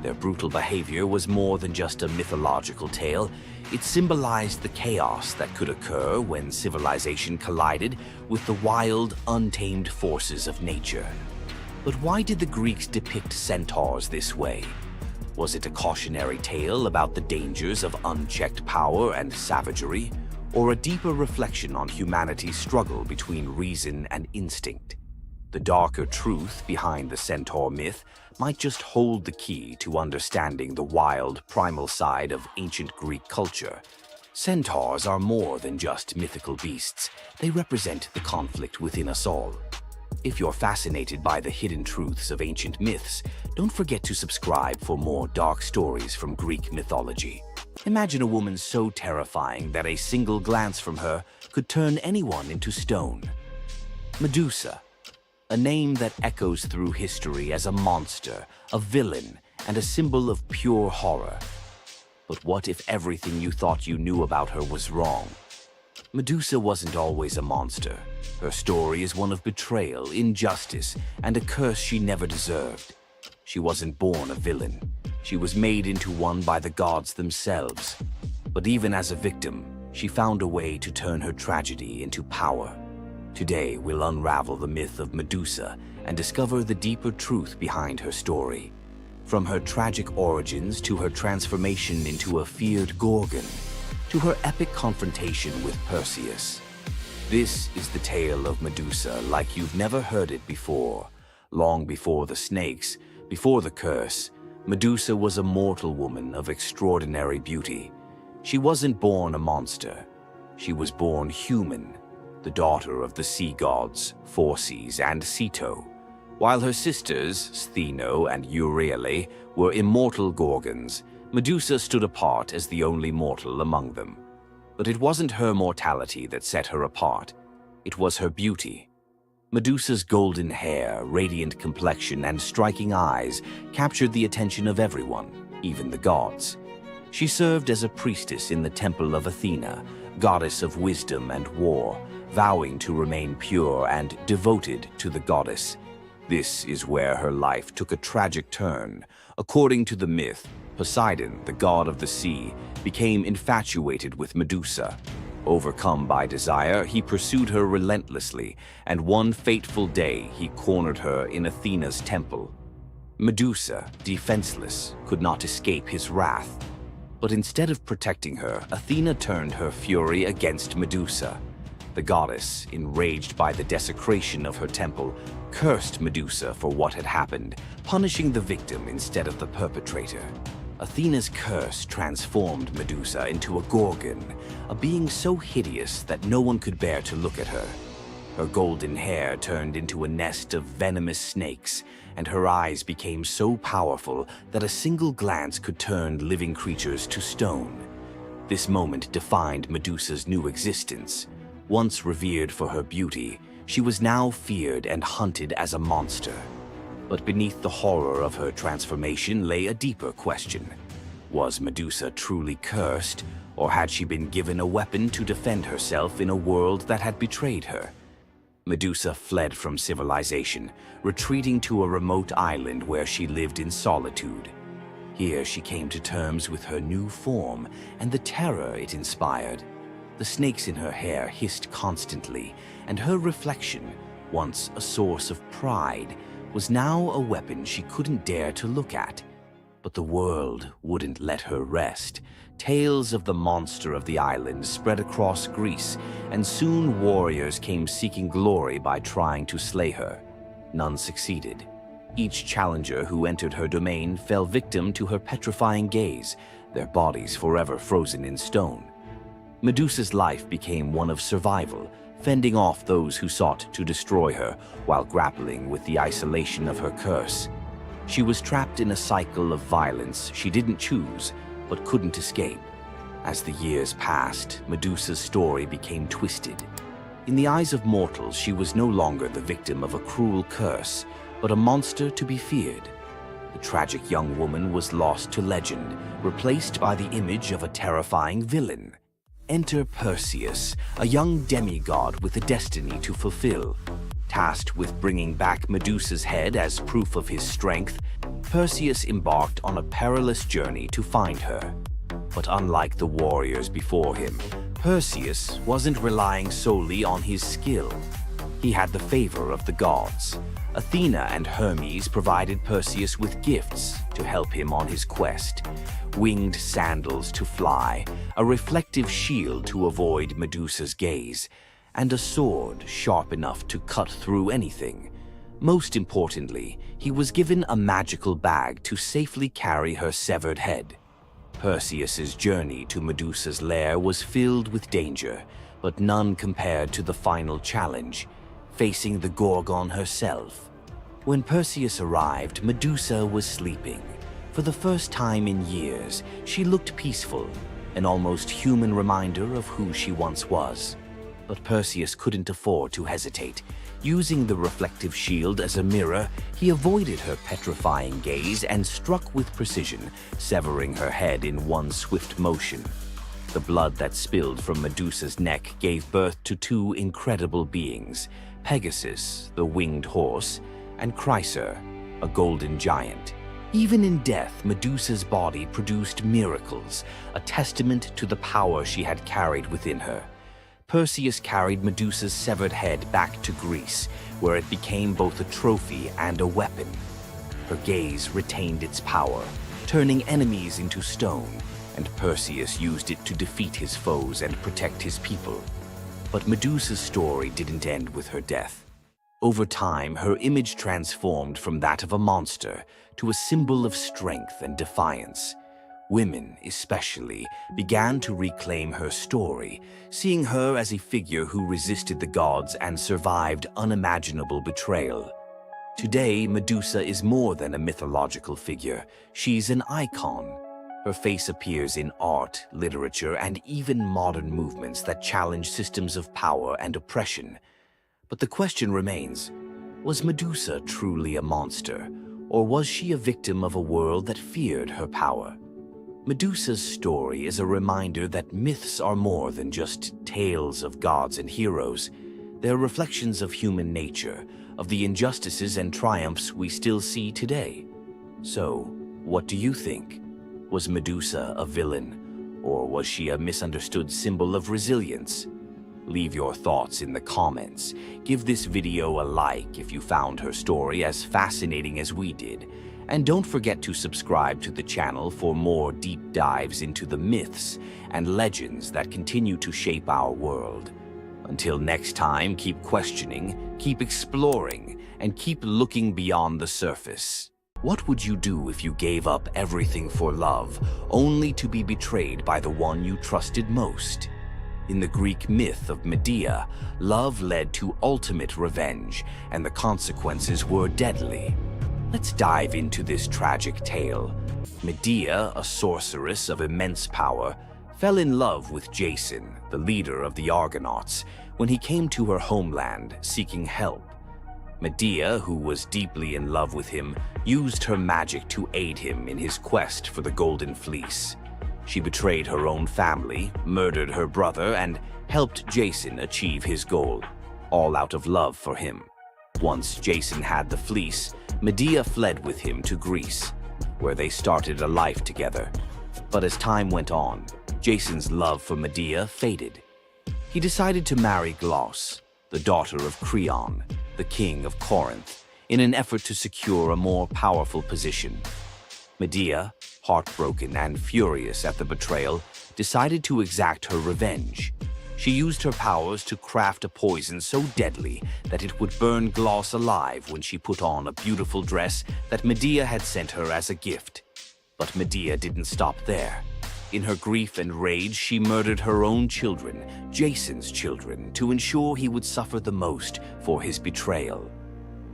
Their brutal behavior was more than just a mythological tale. It symbolized the chaos that could occur when civilization collided with the wild, untamed forces of nature. But why did the Greeks depict centaurs this way? Was it a cautionary tale about the dangers of unchecked power and savagery, or a deeper reflection on humanity's struggle between reason and instinct? The darker truth behind the centaur myth might just hold the key to understanding the wild, primal side of ancient Greek culture. Centaurs are more than just mythical beasts. They represent the conflict within us all. If you're fascinated by the hidden truths of ancient myths, don't forget to subscribe for more dark stories from Greek mythology. Imagine a woman so terrifying that a single glance from her could turn anyone into stone. Medusa. A name that echoes through history as a monster, a villain, and a symbol of pure horror. But what if everything you thought you knew about her was wrong? Medusa wasn't always a monster. Her story is one of betrayal, injustice, and a curse she never deserved. She wasn't born a villain. She was made into one by the gods themselves. But even as a victim, she found a way to turn her tragedy into power. Today, we'll unravel the myth of Medusa and discover the deeper truth behind her story. From her tragic origins to her transformation into a feared Gorgon, to her epic confrontation with Perseus. This is the tale of Medusa like you've never heard it before. Long before the snakes, before the curse, Medusa was a mortal woman of extraordinary beauty. She wasn't born a monster. She was born human, the daughter of the sea gods, Phorcys and Ceto, while her sisters, Stheno and Euryale, were immortal Gorgons. Medusa stood apart as the only mortal among them. But it wasn't her mortality that set her apart. It was her beauty. Medusa's golden hair, radiant complexion, and striking eyes captured the attention of everyone, even the gods. She served as a priestess in the temple of Athena, goddess of wisdom and war, vowing to remain pure and devoted to the goddess. This is where her life took a tragic turn. According to the myth, Poseidon, the god of the sea, became infatuated with Medusa. Overcome by desire, he pursued her relentlessly, and one fateful day he cornered her in Athena's temple. Medusa, defenseless, could not escape his wrath. But instead of protecting her, Athena turned her fury against Medusa. The goddess, enraged by the desecration of her temple, cursed Medusa for what had happened, punishing the victim instead of the perpetrator. Athena's curse transformed Medusa into a Gorgon, a being so hideous that no one could bear to look at her. Her golden hair turned into a nest of venomous snakes, and her eyes became so powerful that a single glance could turn living creatures to stone. This moment defined Medusa's new existence. Once revered for her beauty, she was now feared and hunted as a monster. But beneath the horror of her transformation lay a deeper question. Was Medusa truly cursed, or had she been given a weapon to defend herself in a world that had betrayed her? Medusa fled from civilization, retreating to a remote island where she lived in solitude. Here she came to terms with her new form and the terror it inspired. The snakes in her hair hissed constantly, and her reflection, once a source of pride, was now a weapon she couldn't dare to look at. But the world wouldn't let her rest. Tales of the monster of the island spread across Greece, and soon warriors came seeking glory by trying to slay her. None succeeded. Each challenger who entered her domain fell victim to her petrifying gaze, their bodies forever frozen in stone. Medusa's life became one of survival, fending off those who sought to destroy her while grappling with the isolation of her curse. She was trapped in a cycle of violence she didn't choose, but couldn't escape. As the years passed, Medusa's story became twisted. In the eyes of mortals, she was no longer the victim of a cruel curse, but a monster to be feared. The tragic young woman was lost to legend, replaced by the image of a terrifying villain. Enter Perseus, a young demigod with a destiny to fulfill. Tasked with bringing back Medusa's head as proof of his strength, Perseus embarked on a perilous journey to find her. But unlike the warriors before him, Perseus wasn't relying solely on his skill. He had the favor of the gods. Athena and Hermes provided Perseus with gifts to help him on his quest. Winged sandals to fly, a reflective shield to avoid Medusa's gaze, and a sword sharp enough to cut through anything. Most importantly, he was given a magical bag to safely carry her severed head. Perseus's journey to Medusa's lair was filled with danger, but none compared to the final challenge, facing the Gorgon herself. When Perseus arrived, Medusa was sleeping. For the first time in years, she looked peaceful, an almost human reminder of who she once was. But Perseus couldn't afford to hesitate. Using the reflective shield as a mirror, he avoided her petrifying gaze and struck with precision, severing her head in one swift motion. The blood that spilled from Medusa's neck gave birth to two incredible beings, Pegasus, the winged horse, and Chryser, a golden giant. Even in death, Medusa's body produced miracles, a testament to the power she had carried within her. Perseus carried Medusa's severed head back to Greece, where it became both a trophy and a weapon. Her gaze retained its power, turning enemies into stone, and Perseus used it to defeat his foes and protect his people. But Medusa's story didn't end with her death. Over time, her image transformed from that of a monster to a symbol of strength and defiance. Women, especially, began to reclaim her story, seeing her as a figure who resisted the gods and survived unimaginable betrayal. Today, Medusa is more than a mythological figure. She's an icon. Her face appears in art, literature, and even modern movements that challenge systems of power and oppression. But the question remains, was Medusa truly a monster, or was she a victim of a world that feared her power? Medusa's story is a reminder that myths are more than just tales of gods and heroes. They're reflections of human nature, of the injustices and triumphs we still see today. So, what do you think? Was Medusa a villain, or was she a misunderstood symbol of resilience? Leave your thoughts in the comments. Give this video a like if you found her story as fascinating as we did. And don't forget to subscribe to the channel for more deep dives into the myths and legends that continue to shape our world. Until next time, keep questioning, keep exploring, and keep looking beyond the surface. What would you do if you gave up everything for love, only to be betrayed by the one you trusted most? In the Greek myth of Medea, love led to ultimate revenge, and the consequences were deadly. Let's dive into this tragic tale. Medea, a sorceress of immense power, fell in love with Jason, the leader of the Argonauts, when he came to her homeland seeking help. Medea, who was deeply in love with him, used her magic to aid him in his quest for the Golden Fleece. She betrayed her own family, murdered her brother, and helped Jason achieve his goal, all out of love for him. Once Jason had the fleece, Medea fled with him to Greece, where they started a life together. But as time went on, Jason's love for Medea faded. He decided to marry Glauce, the daughter of Creon, the king of Corinth, in an effort to secure a more powerful position. Medea, heartbroken and furious at the betrayal, decided to exact her revenge. She used her powers to craft a poison so deadly that it would burn Glauce alive when she put on a beautiful dress that Medea had sent her as a gift. But Medea didn't stop there. In her grief and rage, she murdered her own children, Jason's children, to ensure he would suffer the most for his betrayal.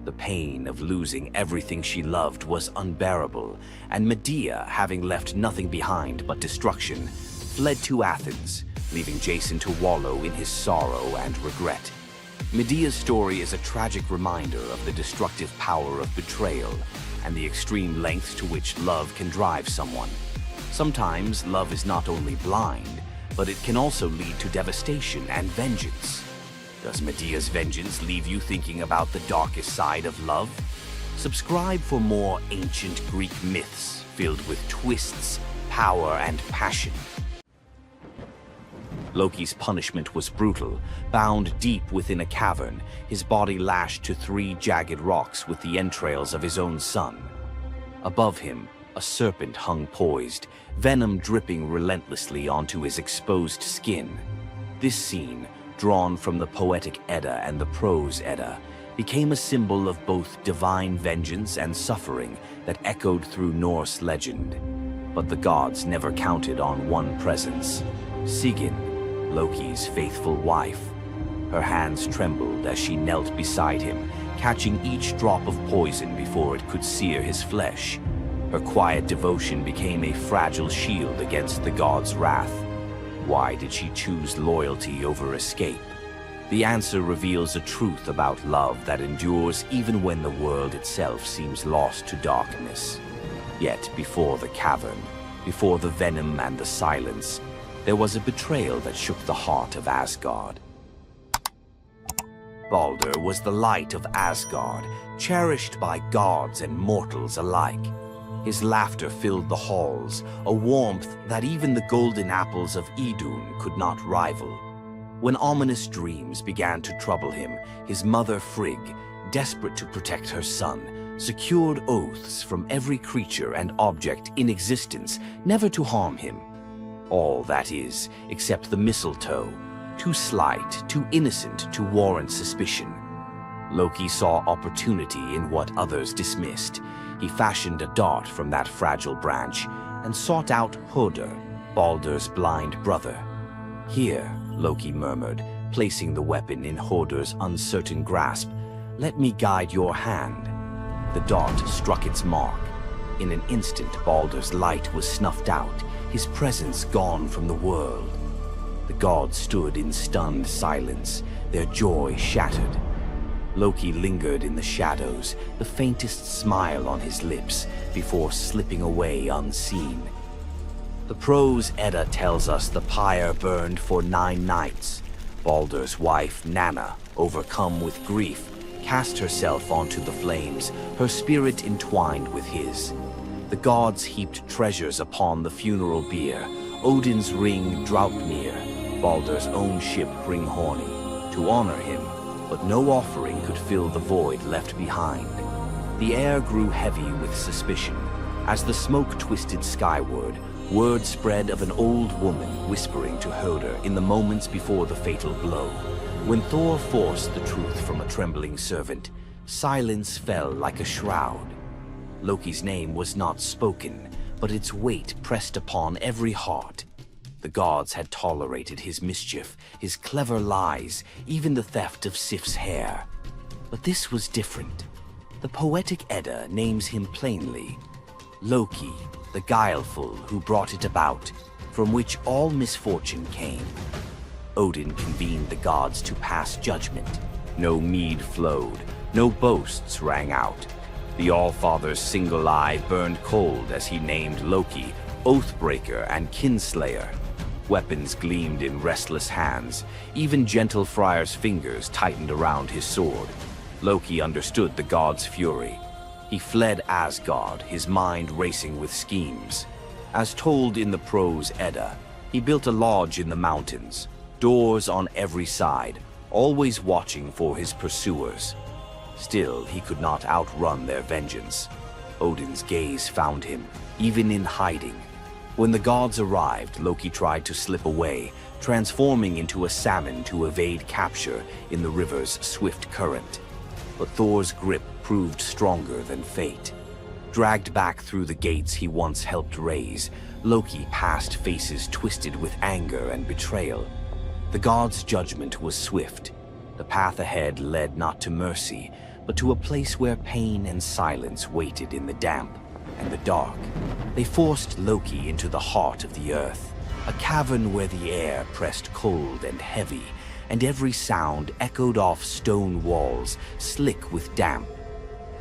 The pain of losing everything she loved was unbearable, and Medea, having left nothing behind but destruction, fled to Athens, leaving Jason to wallow in his sorrow and regret. Medea's story is a tragic reminder of the destructive power of betrayal and the extreme lengths to which love can drive someone. Sometimes love is not only blind, but it can also lead to devastation and vengeance. Does Medea's vengeance leave you thinking about the darkest side of love? Subscribe for more ancient Greek myths filled with twists, power, and passion. Loki's punishment was brutal. Bound deep within a cavern, his body lashed to 3 jagged rocks with the entrails of his own son. Above him, a serpent hung poised, venom dripping relentlessly onto his exposed skin. This scene, drawn from the poetic Edda and the prose Edda, became a symbol of both divine vengeance and suffering that echoed through Norse legend. But the gods never counted on one presence: Sigyn, Loki's faithful wife. Her hands trembled as she knelt beside him, catching each drop of poison before it could sear his flesh. Her quiet devotion became a fragile shield against the god's wrath. Why did she choose loyalty over escape? The answer reveals a truth about love that endures even when the world itself seems lost to darkness. Yet before the cavern, before the venom and the silence, there was a betrayal that shook the heart of Asgard. Balder was the light of Asgard, cherished by gods and mortals alike. His laughter filled the halls, a warmth that even the golden apples of Idun could not rival. When ominous dreams began to trouble him, his mother Frigg, desperate to protect her son, secured oaths from every creature and object in existence never to harm him. All, that is, except the mistletoe, too slight, too innocent to warrant suspicion. Loki saw opportunity in what others dismissed. He fashioned a dart from that fragile branch and sought out Hoder, Balder's blind brother. "Here," Loki murmured, placing the weapon in Hoder's uncertain grasp, "let me guide your hand." The dart struck its mark. In an instant, Balder's light was snuffed out, his presence gone from the world. The gods stood in stunned silence, their joy shattered. Loki lingered in the shadows, the faintest smile on his lips, before slipping away unseen. The prose Edda tells us the pyre burned for 9 nights. Balder's wife, Nanna, overcome with grief, cast herself onto the flames, her spirit entwined with his. The gods heaped treasures upon the funeral bier, Odin's ring Draupnir, Balder's own ship Hringhorni, to honor him, but no offering could fill the void left behind. The air grew heavy with suspicion. As the smoke twisted skyward, word spread of an old woman whispering to Hoder in the moments before the fatal blow. When Thor forced the truth from a trembling servant, silence fell like a shroud. Loki's name was not spoken, but its weight pressed upon every heart. The gods had tolerated his mischief, his clever lies, even the theft of Sif's hair. But this was different. The poetic Edda names him plainly Loki, the guileful who brought it about, from which all misfortune came. Odin convened the gods to pass judgment. No mead flowed, no boasts rang out. The All-Father's single eye burned cold as he named Loki Oathbreaker and Kinslayer. Weapons gleamed in restless hands. Even gentle Friar's fingers tightened around his sword. Loki understood the god's fury. He fled Asgard, his mind racing with schemes. As told in the prose Edda, he built a lodge in the mountains, doors on every side, always watching for his pursuers. Still, he could not outrun their vengeance. Odin's gaze found him, even in hiding. When the gods arrived, Loki tried to slip away, transforming into a salmon to evade capture in the river's swift current. But Thor's grip proved stronger than fate. Dragged back through the gates he once helped raise, Loki passed faces twisted with anger and betrayal. The gods' judgment was swift. The path ahead led not to mercy, but to a place where pain and silence waited in the damp and the dark. They forced Loki into the heart of the earth, a cavern where the air pressed cold and heavy, and every sound echoed off stone walls, slick with damp.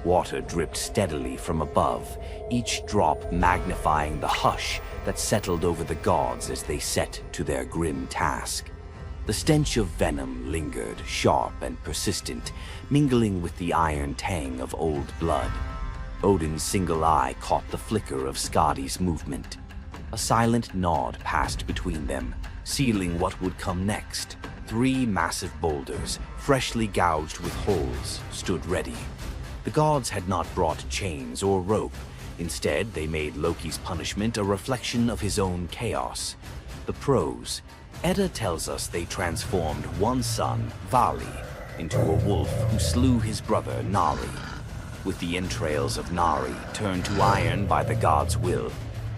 Water dripped steadily from above, each drop magnifying the hush that settled over the gods as they set to their grim task. The stench of venom lingered, sharp and persistent, mingling with the iron tang of old blood. Odin's single eye caught the flicker of Skadi's movement. A silent nod passed between them, sealing what would come next. 3 massive boulders, freshly gouged with holes, stood ready. The gods had not brought chains or rope. Instead, they made Loki's punishment a reflection of his own chaos. The prose: Edda tells us they transformed one son, Vali, into a wolf who slew his brother, Nari. With the entrails of Nari turned to iron by the god's will,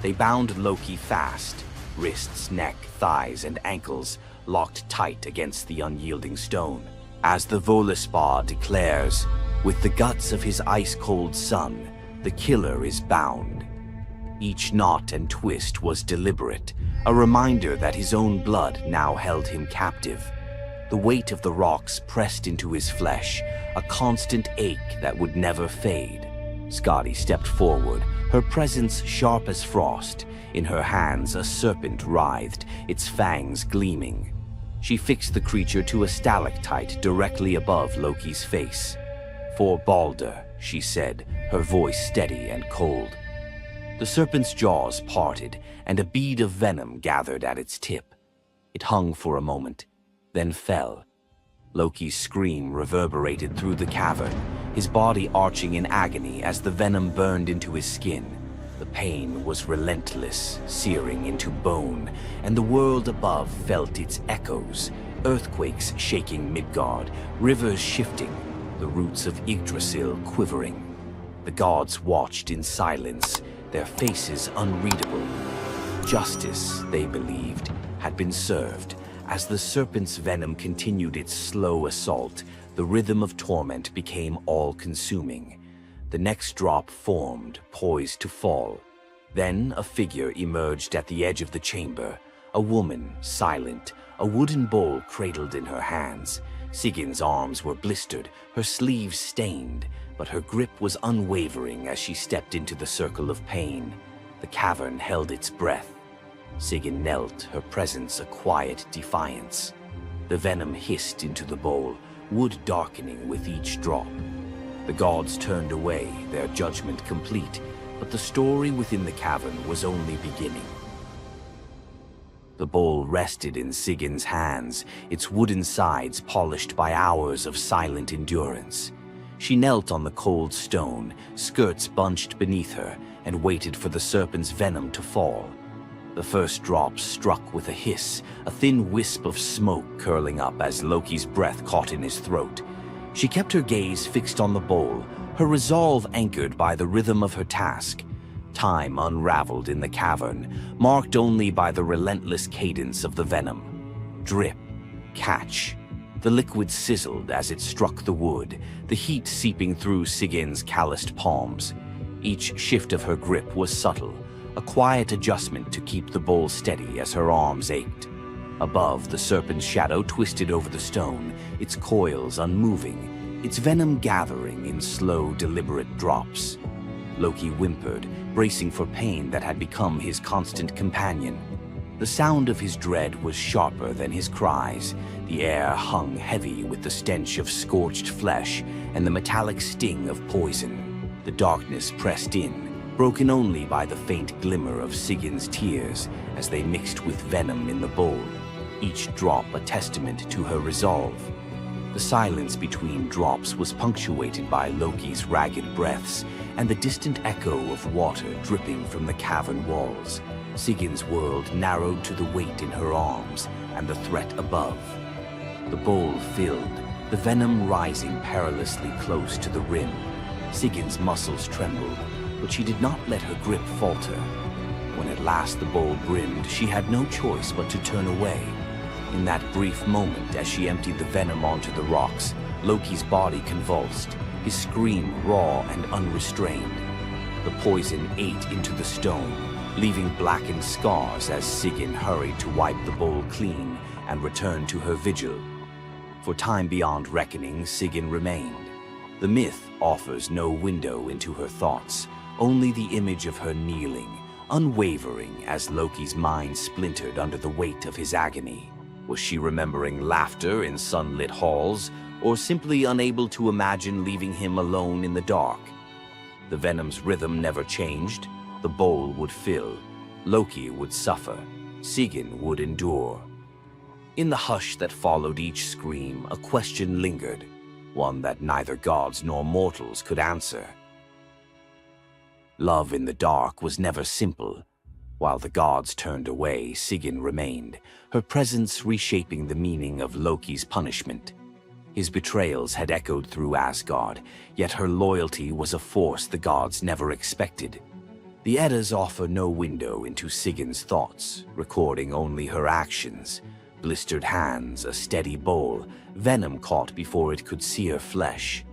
they bound Loki fast, wrists, neck, thighs, and ankles locked tight against the unyielding stone. As the Völuspá declares, with the guts of his ice-cold son, the killer is bound. Each knot and twist was deliberate, a reminder that his own blood now held him captive. The weight of the rocks pressed into his flesh, a constant ache that would never fade. Skadi stepped forward, her presence sharp as frost. In her hands, a serpent writhed, its fangs gleaming. She fixed the creature to a stalactite directly above Loki's face. "For Balder," she said, her voice steady and cold. The serpent's jaws parted, and a bead of venom gathered at its tip. It hung for a moment, then fell. Loki's scream reverberated through the cavern, his body arching in agony as the venom burned into his skin. The pain was relentless, searing into bone, and the world above felt its echoes, earthquakes shaking Midgard, rivers shifting, the roots of Yggdrasil quivering. The gods watched in silence, their faces unreadable. Justice, they believed, had been served. As the serpent's venom continued its slow assault, the rhythm of torment became all-consuming. The next drop formed, poised to fall. Then a figure emerged at the edge of the chamber, a woman, silent, a wooden bowl cradled in her hands. Sigin's arms were blistered, her sleeves stained, but her grip was unwavering as she stepped into the circle of pain. The cavern held its breath. Sigyn knelt, her presence a quiet defiance. The venom hissed into the bowl, wood darkening with each drop. The gods turned away, their judgment complete, but the story within the cavern was only beginning. The bowl rested in Sigyn's hands, its wooden sides polished by hours of silent endurance. She knelt on the cold stone, skirts bunched beneath her, and waited for the serpent's venom to fall. The first drop struck with a hiss, a thin wisp of smoke curling up as Loki's breath caught in his throat. She kept her gaze fixed on the bowl, her resolve anchored by the rhythm of her task. Time unraveled in the cavern, marked only by the relentless cadence of the venom. Drip, catch. The liquid sizzled as it struck the wood, the heat seeping through Sigin's calloused palms. Each shift of her grip was subtle, a quiet adjustment to keep the bowl steady as her arms ached. Above, the serpent's shadow twisted over the stone, its coils unmoving, its venom gathering in slow, deliberate drops. Loki whimpered, bracing for pain that had become his constant companion. The sound of his dread was sharper than his cries. The air hung heavy with the stench of scorched flesh and the metallic sting of poison. The darkness pressed in, broken only by the faint glimmer of Sigin's tears as they mixed with venom in the bowl, each drop a testament to her resolve. The silence between drops was punctuated by Loki's ragged breaths and the distant echo of water dripping from the cavern walls. Sigin's world narrowed to the weight in her arms and the threat above. The bowl filled, the venom rising perilously close to the rim. Sigin's muscles trembled, but she did not let her grip falter. When at last the bowl brimmed, she had no choice but to turn away. In that brief moment, as she emptied the venom onto the rocks, Loki's body convulsed, his scream raw and unrestrained. The poison ate into the stone, leaving blackened scars as Sigyn hurried to wipe the bowl clean and return to her vigil. For time beyond reckoning, Sigyn remained. The myth offers no window into her thoughts, only the image of her kneeling, unwavering as Loki's mind splintered under the weight of his agony. Was she remembering laughter in sunlit halls, or simply unable to imagine leaving him alone in the dark? The venom's rhythm never changed. The bowl would fill. Loki would suffer. Sigyn would endure. In the hush that followed each scream, a question lingered, one that neither gods nor mortals could answer. Love in the dark was never simple. While the gods turned away, Sigyn remained, her presence reshaping the meaning of Loki's punishment. His betrayals had echoed through Asgard, yet her loyalty was a force the gods never expected. The Eddas offer no window into Sigyn's thoughts, recording only her actions. Blistered hands, a steady bowl, venom caught before it could sear flesh.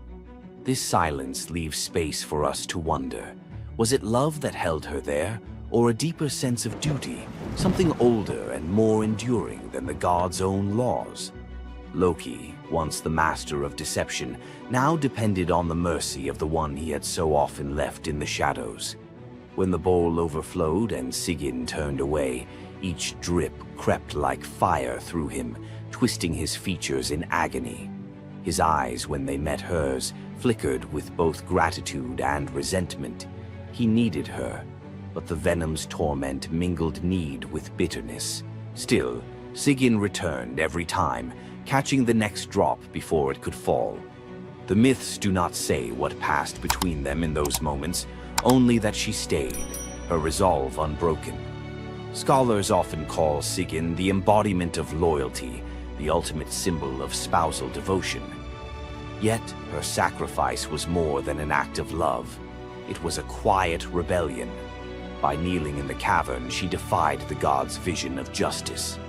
This silence leaves space for us to wonder. Was it love that held her there, or a deeper sense of duty, something older and more enduring than the gods' own laws? Loki, once the master of deception, now depended on the mercy of the one he had so often left in the shadows. When the bowl overflowed and Sigyn turned away, each drip crept like fire through him, twisting his features in agony. His eyes, when they met hers, flickered with both gratitude and resentment. He needed her, but the venom's torment mingled need with bitterness. Still, Sigyn returned every time, catching the next drop before it could fall. The myths do not say what passed between them in those moments, only that she stayed, her resolve unbroken. Scholars often call Sigyn the embodiment of loyalty, the ultimate symbol of spousal devotion. Yet, her sacrifice was more than an act of love. It was a quiet rebellion. By kneeling in the cavern, she defied the gods' vision of justice.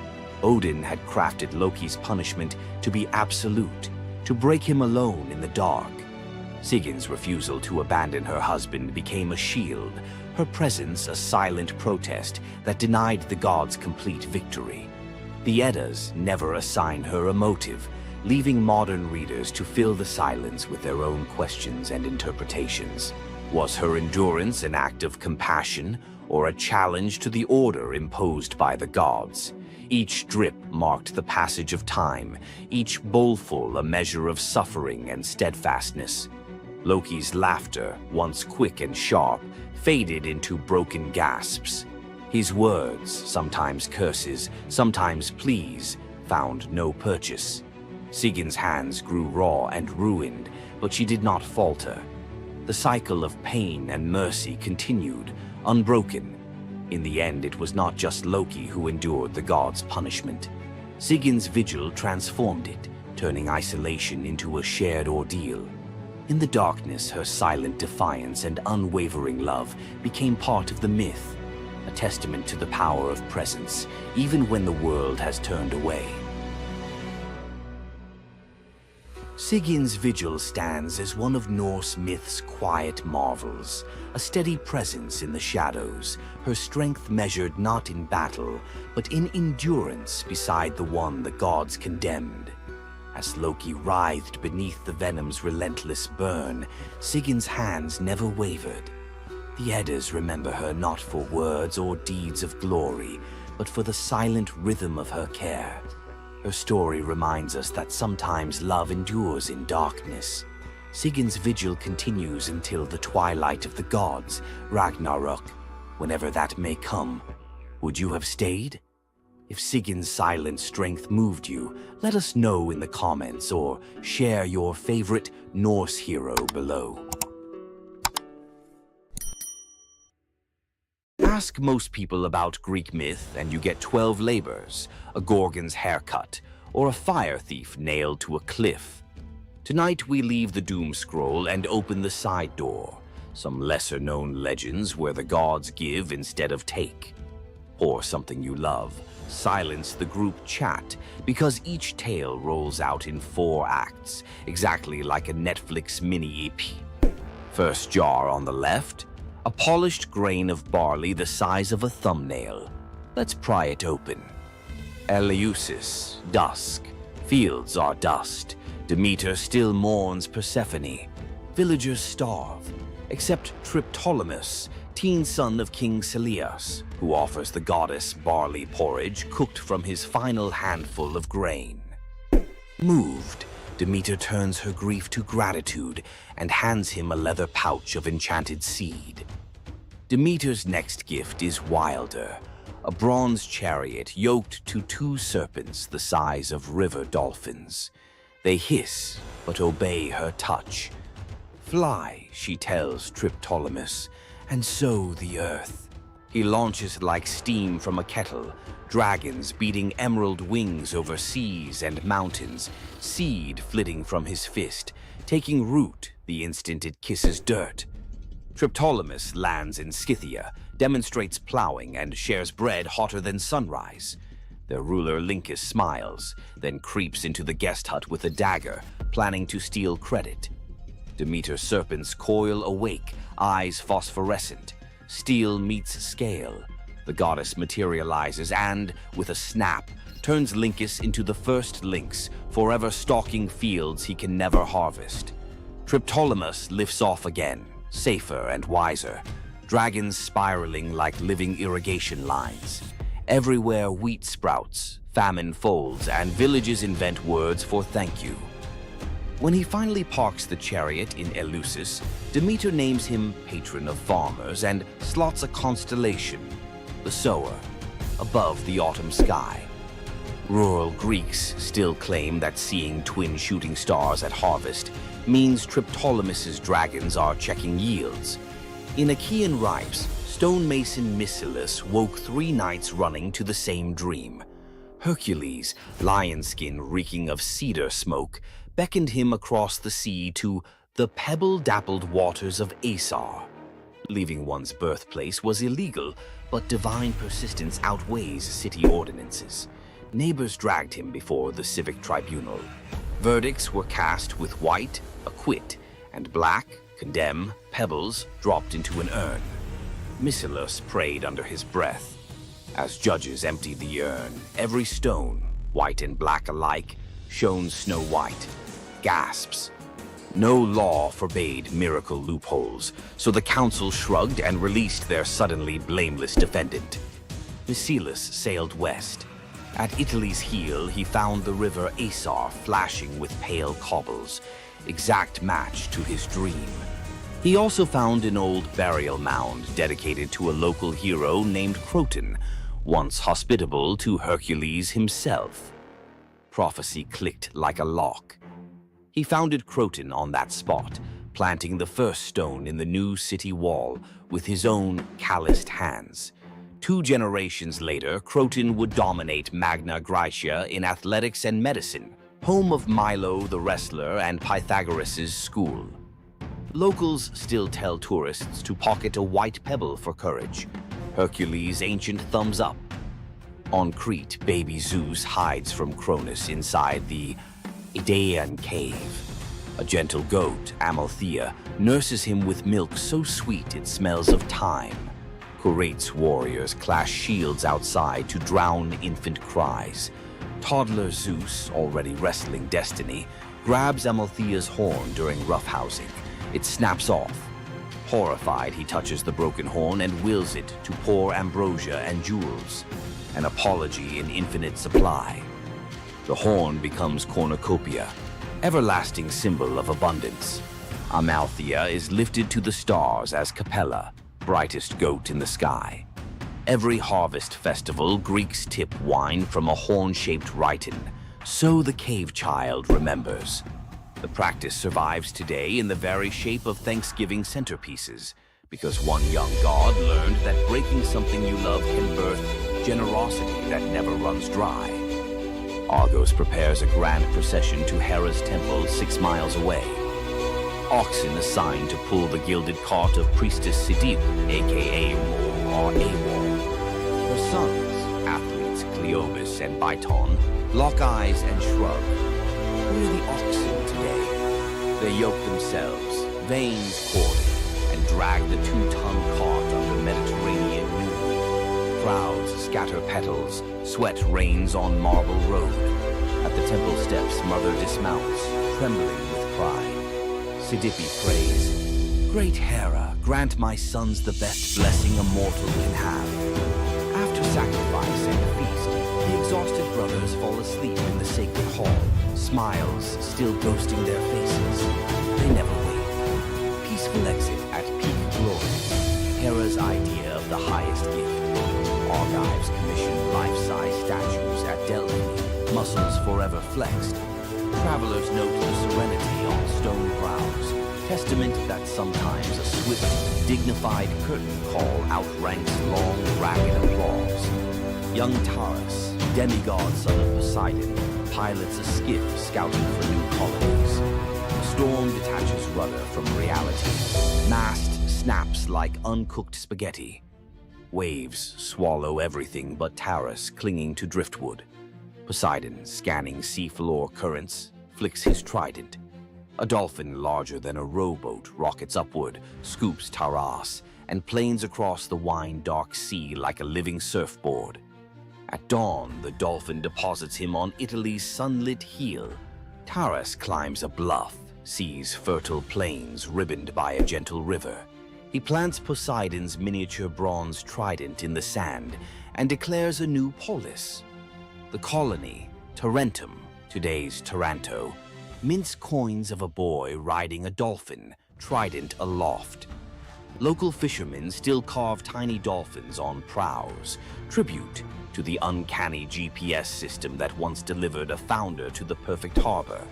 Odin had crafted Loki's punishment to be absolute, to break him alone in the dark. Sigyn's refusal to abandon her husband became a shield, her presence a silent protest that denied the gods complete victory. The Eddas never assign her a motive, leaving modern readers to fill the silence with their own questions and interpretations. Was her endurance an act of compassion or a challenge to the order imposed by the gods? Each drip marked the passage of time, each bowlful a measure of suffering and steadfastness. Loki's laughter, once quick and sharp, faded into broken gasps. His words, sometimes curses, sometimes pleas, found no purchase. Sigyn's hands grew raw and ruined, but she did not falter. The cycle of pain and mercy continued, unbroken. In the end, it was not just Loki who endured the gods' punishment. Sigyn's vigil transformed it, turning isolation into a shared ordeal. In the darkness, her silent defiance and unwavering love became part of the myth, a testament to the power of presence, even when the world has turned away. Sigin's vigil stands as one of Norse myth's quiet marvels, a steady presence in the shadows, her strength measured not in battle, but in endurance beside the one the gods condemned. As Loki writhed beneath the venom's relentless burn, Sigin's hands never wavered. The Eddas remember her not for words or deeds of glory, but for the silent rhythm of her care. Her story reminds us that sometimes love endures in darkness. Sigin's vigil continues until the twilight of the gods, Ragnarok, whenever that may come. Would you have stayed? If Sigin's silent strength moved you, let us know in the comments or share your favorite Norse hero below. Ask most people about Greek myth and you get 12 labors, a Gorgon's haircut, or a fire thief nailed to a cliff. Tonight we leave the doom scroll and open the side door, some lesser-known legends where the gods give instead of take. Or something you love, silence the group chat, because each tale rolls out in 4 acts, exactly like a Netflix mini-EP. First jar on the left, a polished grain of barley the size of a thumbnail. Let's pry it open. Eleusis, dusk. Fields are dust. Demeter still mourns Persephone. Villagers starve, except Triptolemus, teen son of King Celeus, who offers the goddess barley porridge cooked from his final handful of grain. Moved, Demeter turns her grief to gratitude and hands him a leather pouch of enchanted seed. Demeter's next gift is wilder, a bronze chariot yoked to 2 serpents the size of river dolphins. They hiss, but obey her touch. Fly, she tells Triptolemus, and sow the earth. He launches like steam from a kettle, dragons beating emerald wings over seas and mountains, seed flitting from his fist, taking root the instant it kisses dirt. Triptolemus lands in Scythia, demonstrates plowing, and shares bread hotter than sunrise. Their ruler Lincus smiles, then creeps into the guest hut with a dagger, planning to steal credit. Demeter's serpents coil awake, eyes phosphorescent. Steel meets scale. The goddess materializes and, with a snap, turns Lincus into the first lynx, forever stalking fields he can never harvest. Triptolemus lifts off again, safer and wiser. Dragons spiraling like living irrigation lines. Everywhere wheat sprouts, famine folds, and villages invent words for thank you. When he finally parks the chariot in Eleusis, Demeter names him patron of farmers and slots a constellation, the sower, above the autumn sky. Rural Greeks still claim that seeing twin shooting stars at harvest means Triptolemus's dragons are checking yields. In Achaean ripes, stonemason Mycilus woke 3 nights running to the same dream. Hercules, lion skin reeking of cedar smoke, beckoned him across the sea to the pebble-dappled waters of Asar. Leaving one's birthplace was illegal, but divine persistence outweighs city ordinances. Neighbors dragged him before the civic tribunal. Verdicts were cast with white, acquit, and black, condemn, pebbles dropped into an urn. Mycilus prayed under his breath. As judges emptied the urn, every stone, white and black alike, shone snow-white. Gasps. No law forbade miracle loopholes, so the council shrugged and released their suddenly blameless defendant. Mycilus sailed west. At Italy's heel, he found the river Asar flashing with pale cobbles, exact match to his dream. He also found an old burial mound dedicated to a local hero named Croton, once hospitable to Hercules himself. Prophecy clicked like a lock. He founded Croton on that spot, planting the first stone in the new city wall with his own calloused hands. 2 generations later, Croton would dominate Magna Graecia in athletics and medicine, home of Milo the wrestler and Pythagoras' school. Locals still tell tourists to pocket a white pebble for courage. Hercules' ancient thumbs up. On Crete, baby Zeus hides from Cronus inside the Idaean cave. A gentle goat, Amalthea, nurses him with milk so sweet it smells of thyme. Curate's warriors clash shields outside to drown infant cries. Toddler Zeus, already wrestling destiny, grabs Amalthea's horn during roughhousing. It snaps off. Horrified, he touches the broken horn and wills it to pour ambrosia and jewels, an apology in infinite supply. The horn becomes cornucopia, everlasting symbol of abundance. Amalthea is lifted to the stars as Capella, brightest goat in the sky. Every harvest festival, Greeks tip wine from a horn-shaped rhyton, so the cave child remembers. The practice survives today in the very shape of Thanksgiving centerpieces, because one young god learned that breaking something you love can birth generosity that never runs dry. Argos prepares a grand procession to Hera's temple 6 miles away. Oxen assigned to pull the gilded cart of priestess Sidip, aka Mor or Awor. Her sons, athletes Cleobus and Biton, lock eyes and shrug. Where are the oxen today? They yoke themselves, veins corded, and drag the 2-ton cart under Mediterranean noon. Crowds scatter petals, sweat rains on marble road. At the temple steps, mother dismounts, trembling with pride. Sidippe prays, "Great Hera, grant my sons the best blessing a mortal can have." After sacrifice and feast, the exhausted brothers fall asleep in the sacred hall, smiles still ghosting their faces. They never wake. Peaceful exit at peak glory, Hera's idea of the highest gift. Argives commission life-size statues at Delphi, muscles forever flexed. Travelers note the serenity on stone brows, testament that sometimes a swift, dignified curtain call outranks long, ragged applause. Young Taurus, demigod son of Poseidon, pilots a skiff scouting for new colonies. The storm detaches rudder from reality. Mast snaps like uncooked spaghetti. Waves swallow everything but Taurus clinging to driftwood. Poseidon, scanning seafloor currents, flicks his trident. A dolphin larger than a rowboat rockets upward, scoops Taras, and planes across the wine-dark sea like a living surfboard. At dawn, the dolphin deposits him on Italy's sunlit heel. Taras climbs a bluff, sees fertile plains ribboned by a gentle river. He plants Poseidon's miniature bronze trident in the sand and declares a new polis. The colony, Tarentum, today's Taranto, mints coins of a boy riding a dolphin, trident aloft. Local fishermen still carve tiny dolphins on prows, tribute to the uncanny GPS system that once delivered a founder to the perfect harbor.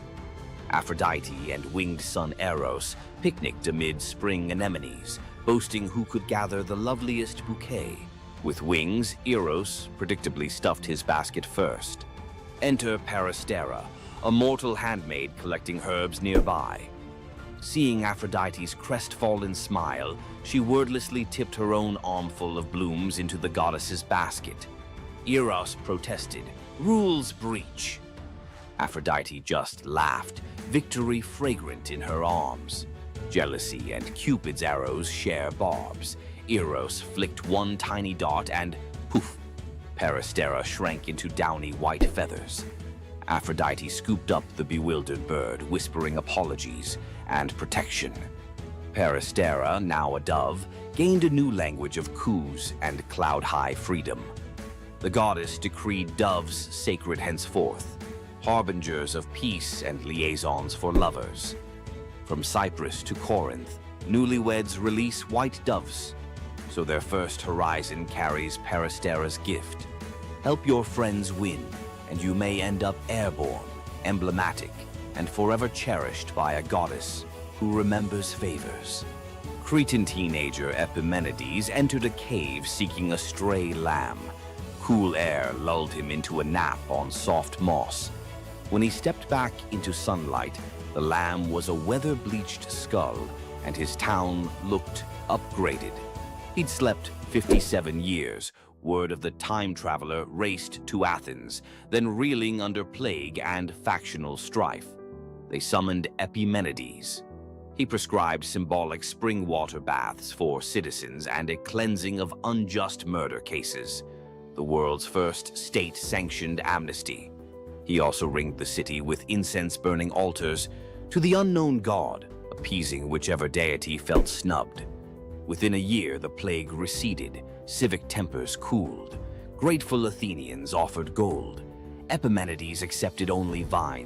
Aphrodite and winged son Eros picnicked amid spring anemones, boasting who could gather the loveliest bouquet. With wings, Eros predictably stuffed his basket first. Enter Peristera, a mortal handmaid collecting herbs nearby. Seeing Aphrodite's crestfallen smile, she wordlessly tipped her own armful of blooms into the goddess's basket. Eros protested, "Rules breach." Aphrodite just laughed, victory fragrant in her arms. Jealousy and Cupid's arrows share barbs. Eros flicked one tiny dart and poof, Peristera shrank into downy white feathers. Aphrodite scooped up the bewildered bird, whispering apologies and protection. Peristera, now a dove, gained a new language of coos and cloud-high freedom. The goddess decreed doves sacred henceforth, harbingers of peace and liaisons for lovers. From Cyprus to Corinth, newlyweds release white doves, so their first horizon carries Peristera's gift. Help your friends win, and you may end up airborne, emblematic, and forever cherished by a goddess who remembers favors. Cretan teenager Epimenides entered a cave seeking a stray lamb. Cool air lulled him into a nap on soft moss. When he stepped back into sunlight, the lamb was a weather-bleached skull, and his town looked upgraded. He'd slept 57 years. Word of the time traveler raced to Athens, then reeling under plague and factional strife. They summoned Epimenides. He prescribed symbolic spring water baths for citizens and a cleansing of unjust murder cases, the world's first state-sanctioned amnesty. He also ringed the city with incense-burning altars to the unknown god, appeasing whichever deity felt snubbed. Within a year, the plague receded, civic tempers cooled. Grateful Athenians offered gold. Epimenides accepted only vines